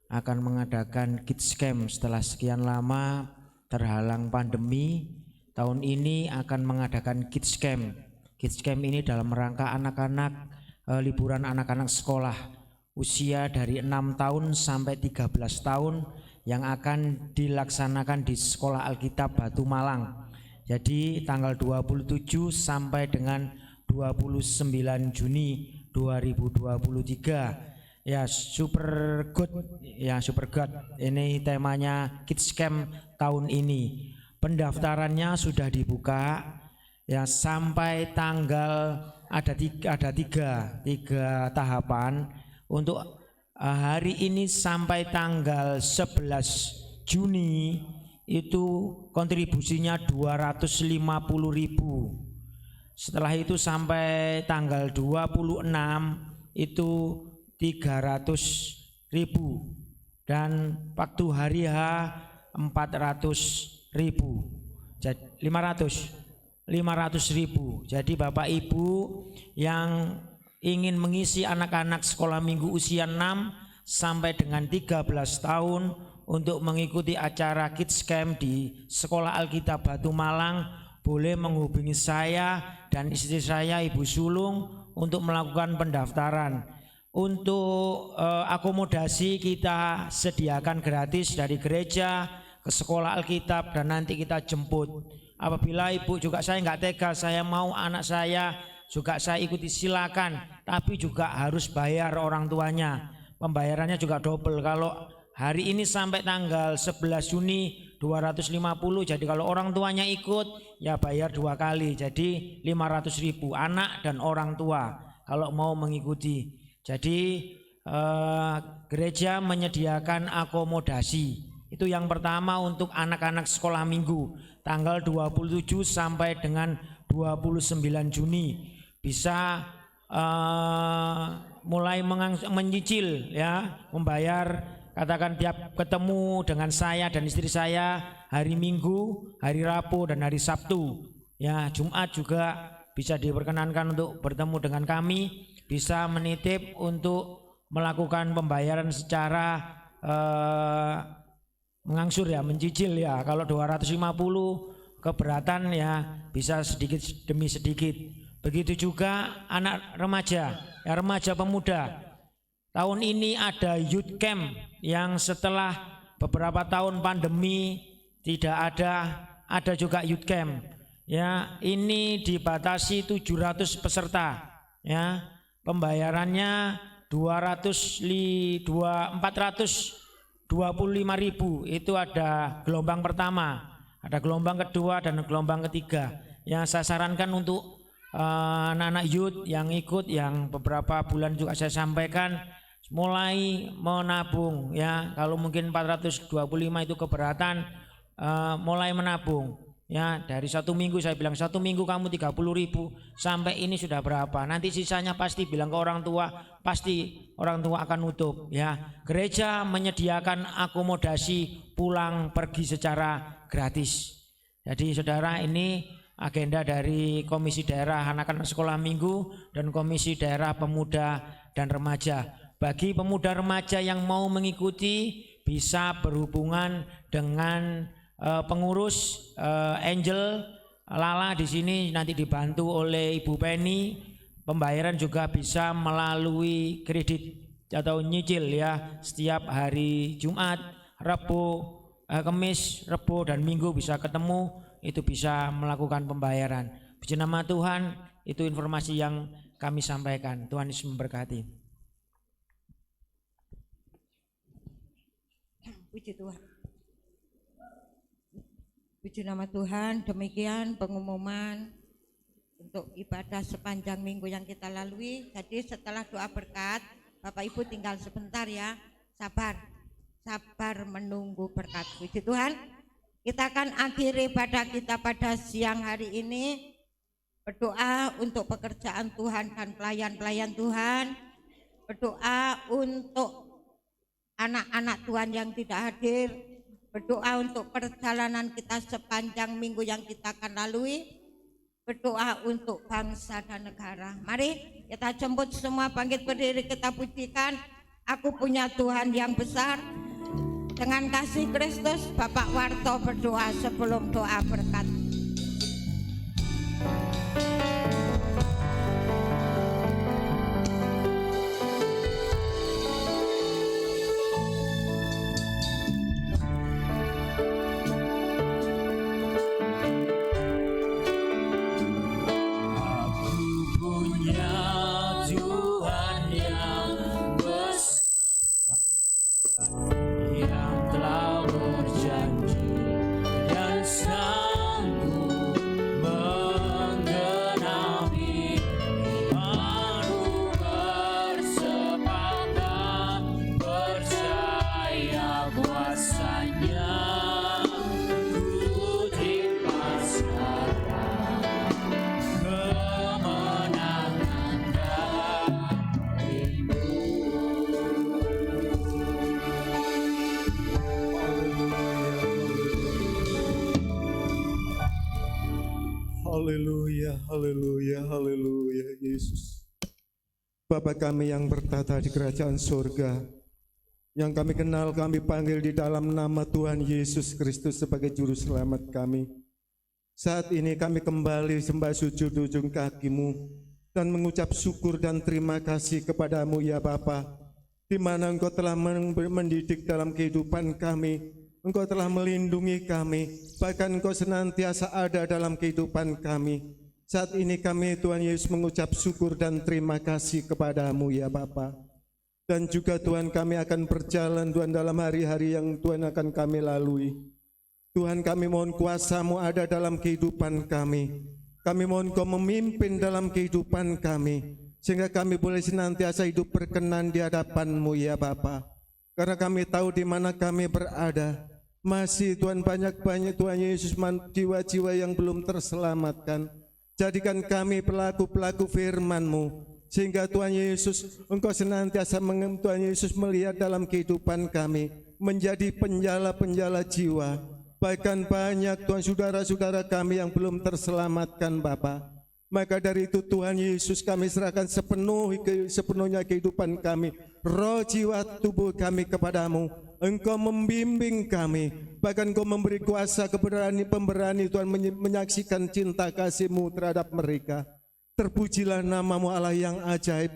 akan mengadakan Kids Camp setelah sekian lama terhalang pandemi. Tahun ini akan mengadakan Kids Camp. Kids Camp ini dalam rangka anak-anak, liburan anak-anak sekolah usia dari 6 tahun sampai 13 tahun yang akan dilaksanakan di Sekolah Alkitab Batu Malang. Jadi tanggal 27 sampai dengan 29 Juni 2023 ya, super good. Ini temanya Kids Camp tahun ini. Pendaftarannya sudah dibuka ya sampai tanggal ada tiga tahapan untuk hari ini sampai tanggal 11 Juni itu kontribusinya 250.000. Setelah itu sampai tanggal 26 itu 300.000 dan waktu hari H 400.000. Jadi 500.000. Jadi Bapak Ibu yang ingin mengisi anak-anak sekolah minggu usia 6 sampai dengan 13 tahun untuk mengikuti acara Kids Camp di Sekolah Alkitab Batu Malang, boleh menghubungi saya dan istri saya Ibu Sulung untuk melakukan pendaftaran. Untuk akomodasi kita sediakan gratis dari gereja ke Sekolah Alkitab dan nanti kita jemput. Apabila ibu juga saya nggak tega, saya mau anak saya juga saya ikuti, silakan, tapi juga harus bayar orang tuanya. Pembayarannya juga double. Kalau hari ini sampai tanggal 11 Juni 250, jadi kalau orang tuanya ikut ya bayar 2 kali, jadi 500.000 anak dan orang tua kalau mau mengikuti. Jadi gereja menyediakan akomodasi. Itu yang pertama untuk anak-anak sekolah minggu tanggal 27 sampai dengan 29 Juni bisa mulai menyicil ya, membayar. Katakan tiap ketemu dengan saya dan istri saya hari Minggu, hari Rabu dan hari Sabtu. Ya, Jumat juga bisa diperkenankan untuk bertemu dengan kami, bisa menitip untuk melakukan pembayaran secara mengangsur ya, mencicil ya. Kalau 250 keberatan ya bisa sedikit demi sedikit. Begitu juga anak remaja, ya remaja pemuda. Tahun ini ada youth camp yang setelah beberapa tahun pandemi tidak ada juga youth camp. Ya, ini dibatasi 700 peserta. Ya, pembayarannya 425.000. Itu ada gelombang pertama, ada gelombang kedua dan gelombang ketiga. Yang saya sarankan untuk anak-anak youth yang ikut, yang beberapa bulan juga saya sampaikan, mulai menabung ya. Kalau mungkin 425 itu keberatan, mulai menabung ya. Dari 1 minggu saya bilang 1 minggu kamu 30.000, sampai ini sudah berapa, nanti sisanya pasti bilang ke orang tua, pasti orang tua akan nutup ya. Gereja menyediakan akomodasi pulang pergi secara gratis. Jadi saudara, ini agenda dari Komisi Daerah Anak-anak Sekolah Minggu dan Komisi Daerah Pemuda dan Remaja. Bagi pemuda remaja yang mau mengikuti bisa berhubungan dengan pengurus Angel Lala di sini, nanti dibantu oleh Ibu Penny. Pembayaran juga bisa melalui kredit atau nyicil ya. Setiap hari Jumat, Rabu, Kamis, Rabu dan Minggu bisa ketemu, itu bisa melakukan pembayaran. Puji nama Tuhan, itu informasi yang kami sampaikan. Tuhan Yesus memberkati. Puji Tuhan. Puji nama Tuhan. Demikian pengumuman untuk ibadah sepanjang minggu yang kita lalui. Jadi setelah doa berkat, Bapak Ibu tinggal sebentar ya, sabar menunggu berkat. Puji Tuhan. Kita akan akhiri ibadah kita pada siang hari ini, berdoa untuk pekerjaan Tuhan dan pelayan-pelayan Tuhan, berdoa untuk anak-anak Tuhan yang tidak hadir, berdoa untuk perjalanan kita sepanjang minggu yang kita akan lalui, berdoa untuk bangsa dan negara. Mari kita jemput semua, bangkit berdiri, kita pujikan. Aku punya Tuhan yang besar. Dengan kasih Kristus, Bapak Warto berdoa sebelum doa berkat. Yang telah berjanji dan Haleluya, haleluya Yesus. Bapa kami yang bertata di kerajaan surga, yang kami kenal, kami panggil di dalam nama Tuhan Yesus Kristus sebagai juru selamat kami. Saat ini kami kembali sembah sujud ujung kaki-Mu dan mengucap syukur dan terima kasih kepadamu ya Bapa, di mana Engkau telah mendidik dalam kehidupan kami, Engkau telah melindungi kami, bahkan Engkau senantiasa ada dalam kehidupan kami. Saat ini kami Tuhan Yesus mengucap syukur dan terima kasih kepadamu ya Bapa. Dan juga Tuhan kami akan berjalan Tuhan dalam hari-hari yang Tuhan akan kami lalui. Tuhan kami mohon kuasa-Mu ada dalam kehidupan kami. Kami mohon Kau memimpin dalam kehidupan kami, sehingga kami boleh senantiasa hidup berkenan di hadapan-Mu ya Bapa. Karena kami tahu di mana kami berada. Masih Tuhan banyak-banyak Tuhan Yesus jiwa-jiwa yang belum terselamatkan. Jadikan kami pelaku-pelaku firman-Mu, sehingga Tuhan Yesus Engkau senantiasa Tuhan Yesus melihat dalam kehidupan kami, menjadi penjala-penjala jiwa. Bahkan banyak Tuhan saudara-saudara kami yang belum terselamatkan Bapa. Maka dari itu Tuhan Yesus kami serahkan sepenuhnya kehidupan kami, roh, jiwa, tubuh kami kepadamu. Engkau membimbing kami, bahkan Engkau memberi kuasa pemberani Tuhan menyaksikan cinta kasih-Mu terhadap mereka. Terpujilah nama-Mu Allah yang ajaib,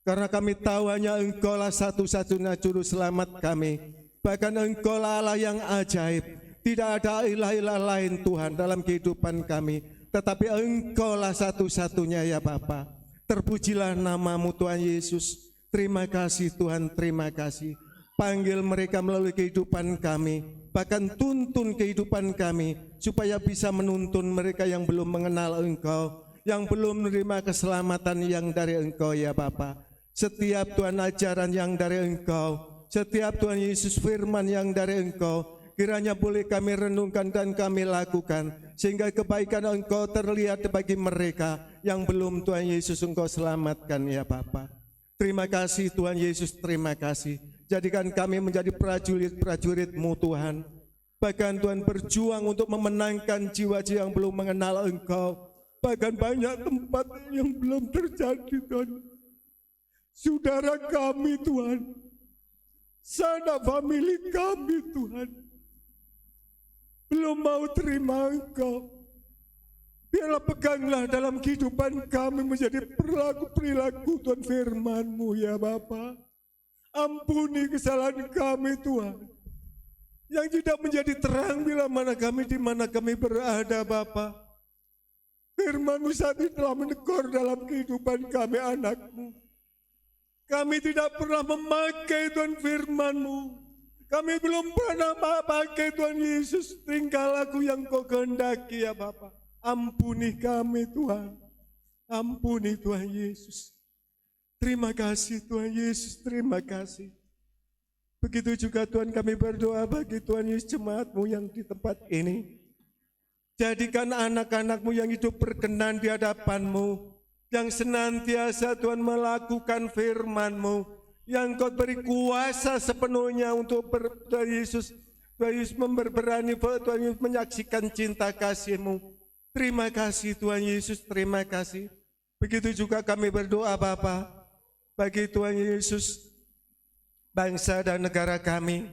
karena kami tahu hanya Engkau lah satu-satunya juru selamat kami. Bahkan Engkau lah Allah yang ajaib, tidak ada ilah-ilah lain Tuhan dalam kehidupan kami, tetapi Engkau lah satu-satunya ya Bapa. Terpujilah nama-Mu Tuhan Yesus. Terima kasih Tuhan, terima kasih. Panggil mereka melalui kehidupan kami, bahkan tuntun kehidupan kami, supaya bisa menuntun mereka yang belum mengenal Engkau, yang belum menerima keselamatan yang dari Engkau ya Bapa. Setiap Tuhan ajaran yang dari Engkau, setiap Tuhan Yesus firman yang dari Engkau, kiranya boleh kami renungkan dan kami lakukan, sehingga kebaikan Engkau terlihat bagi mereka yang belum Tuhan Yesus Engkau selamatkan ya Bapa. Terima kasih Tuhan Yesus, terima kasih. Jadikan kami menjadi prajurit-prajurit-Mu Tuhan. Bahkan Tuhan berjuang untuk memenangkan jiwa-jiwa yang belum mengenal Engkau. Bahkan banyak tempat yang belum terjadi Tuhan. Saudara kami Tuhan, sanak famili kami Tuhan, belum mau terima Engkau. Biarlah peganglah dalam kehidupan kami menjadi perilaku Tuhan firman-Mu ya Bapa. Ampuni kesalahan kami Tuhan, yang tidak menjadi terang bila mana kami di mana kami berada Bapa. Firman-Mu saat ini telah menegur dalam kehidupan kami anak-Mu. Kami tidak pernah memakai Tuhan firman-Mu. Kami belum pernah memakai Tuhan Yesus tingkah laku yang Kau kehendaki ya Bapa. Ampuni kami Tuhan, ampuni Tuhan Yesus. Terima kasih Tuhan Yesus, terima kasih. Begitu juga Tuhan kami berdoa bagi Tuhan Yesus jemaat-Mu yang di tempat ini. Jadikan anak-anak-Mu yang hidup berkenan di hadapan-Mu, yang senantiasa Tuhan melakukan firman-Mu, yang Kau beri kuasa sepenuhnya untuk Tuhan Yesus berani Tuhan Yesus menyaksikan cinta kasih-Mu. Terima kasih Tuhan Yesus, terima kasih. Begitu juga kami berdoa Bapa, bagi Tuhan Yesus, bangsa dan negara kami,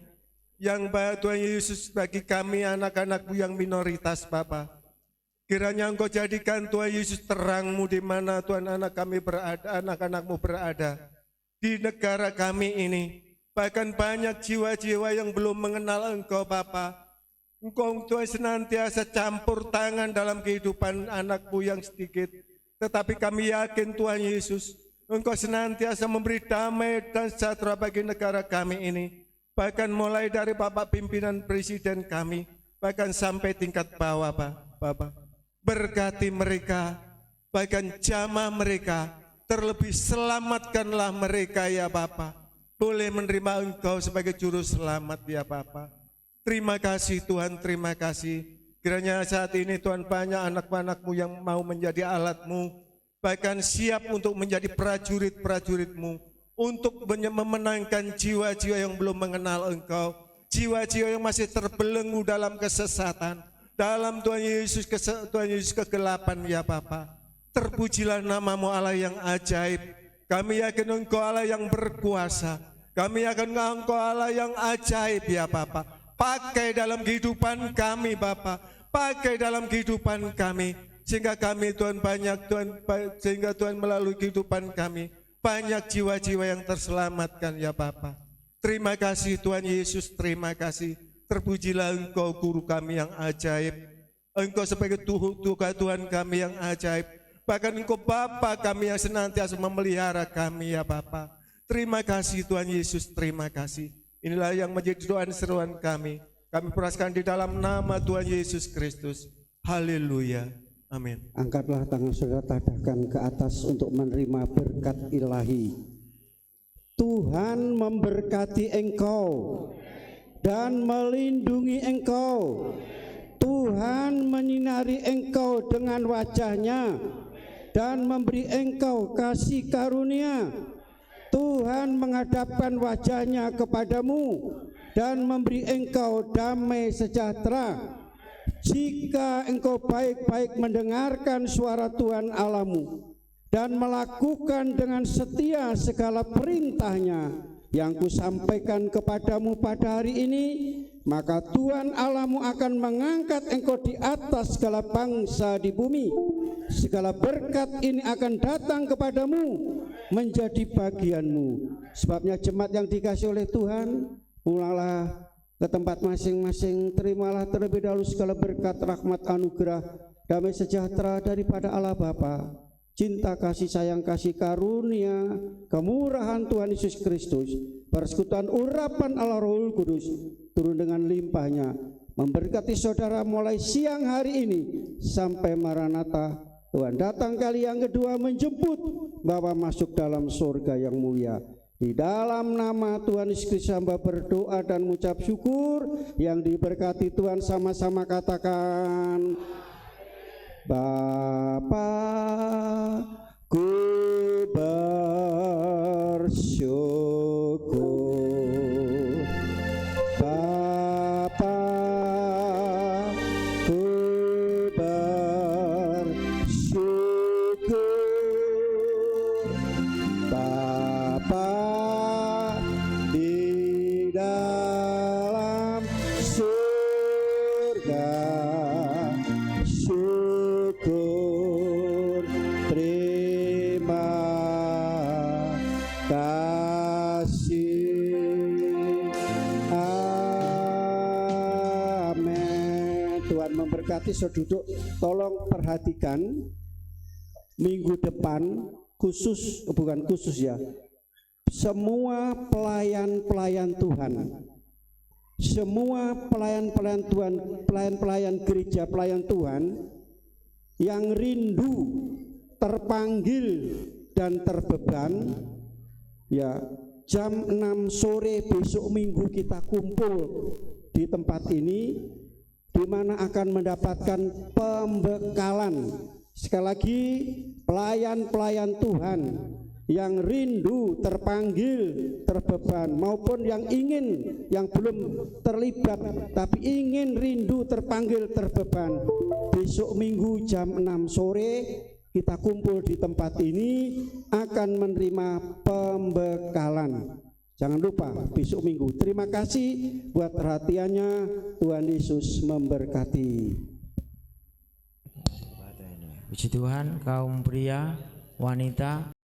yang Tuhan Yesus bagi kami anak-anak-Mu yang minoritas Bapa. Kiranya Engkau jadikan Tuhan Yesus terang-Mu di mana Tuhan anak-Mu berada di negara kami ini. Bahkan banyak jiwa-jiwa yang belum mengenal Engkau Bapa. Engkau Tuhan senantiasa campur tangan dalam kehidupan anak-Mu yang sedikit. Tetapi kami yakin Tuhan Yesus, Engkau senantiasa memberi damai dan sejahtera bagi negara kami ini. Bahkan mulai dari Bapak pimpinan presiden kami, bahkan sampai tingkat bawah Bapak. Berkati mereka, bahkan jamaah mereka, terlebih selamatkanlah mereka ya Bapak. Boleh menerima Engkau sebagai juru selamat ya Bapak. Terima kasih Tuhan, terima kasih. Kiranya saat ini Tuhan banyak anak-anak-Mu yang mau menjadi alat-Mu, bahkan siap untuk menjadi prajurit-prajurit-Mu, untuk memenangkan jiwa-jiwa yang belum mengenal Engkau, jiwa-jiwa yang masih terbelenggu dalam kesesatan, dalam Tuhan Yesus kegelapan ya Bapa. Terpujilah namamu Allah yang ajaib. Kami yakin Engkau Allah yang berkuasa. Kami yakin Engkau Allah yang ajaib ya Bapa. Pakai dalam kehidupan kami Bapa. Pakai dalam kehidupan kami. Sehingga kami Tuhan sehingga Tuhan melalui kehidupan kami banyak jiwa-jiwa yang terselamatkan ya Bapa. Terima kasih Tuhan Yesus, terima kasih. Terpujilah Engkau guru kami yang ajaib. Engkau sebagai Tuhan kami yang ajaib. Bahkan Engkau Bapa kami yang senantiasa memelihara kami ya Bapa. Terima kasih Tuhan Yesus, terima kasih. Inilah yang menjadi doa dan seruan kami. Kami peraskan di dalam nama Tuhan Yesus Kristus. Haleluya. Amin. Angkatlah tangan saudara, tadahkan ke atas untuk menerima berkat ilahi. Tuhan memberkati engkau dan melindungi engkau. Tuhan menyinari engkau dengan wajahnya dan memberi engkau kasih karunia. Tuhan menghadapkan wajahnya kepadamu dan memberi engkau damai sejahtera. Jika engkau baik-baik mendengarkan suara Tuhan Allahmu dan melakukan dengan setia segala perintahnya yang kusampaikan kepadamu pada hari ini, maka Tuhan Allahmu akan mengangkat engkau di atas segala bangsa di bumi. Segala berkat ini akan datang kepadamu menjadi bagianmu. Sebabnya jemaat yang dikasihi oleh Tuhan, pulanglah ke tempat masing-masing. Terimalah terlebih dahulu segala berkat, rahmat, anugerah, damai sejahtera daripada Allah Bapa, cinta, kasih sayang, kasih karunia, kemurahan Tuhan Yesus Kristus, persekutuan urapan Allah Roh Kudus turun dengan limpahnya memberkati saudara mulai siang hari ini sampai Maranatha. Tuhan datang kali yang kedua menjemput bahwa masuk dalam surga yang mulia. Di dalam nama Tuhan Yesus Kristus hamba berdoa dan mengucap syukur. Yang diberkati Tuhan sama-sama katakan, Bapa ku bersyukur, Bapa ku bersyukur, Bapa di dalam surga, syukur, terima kasih. Amin. Tuhan memberkati. Saudara duduk, tolong perhatikan minggu depan khusus, bukan khusus ya, semua pelayan-pelayan Tuhan, semua pelayan-pelayan Tuhan, pelayan-pelayan gereja, pelayan Tuhan yang rindu, terpanggil dan terbeban, ya, jam 6 sore besok Minggu kita kumpul di tempat ini, di mana akan mendapatkan pembekalan. Sekali lagi, pelayan-pelayan Tuhan yang rindu, terpanggil, terbeban, maupun yang ingin, yang belum terlibat tapi ingin, rindu, terpanggil, terbeban, besok Minggu jam 6 sore kita kumpul di tempat ini akan menerima pembekalan. Jangan lupa besok Minggu. Terima kasih buat perhatiannya. Tuhan Yesus memberkati. Puji Tuhan, kaum pria, wanita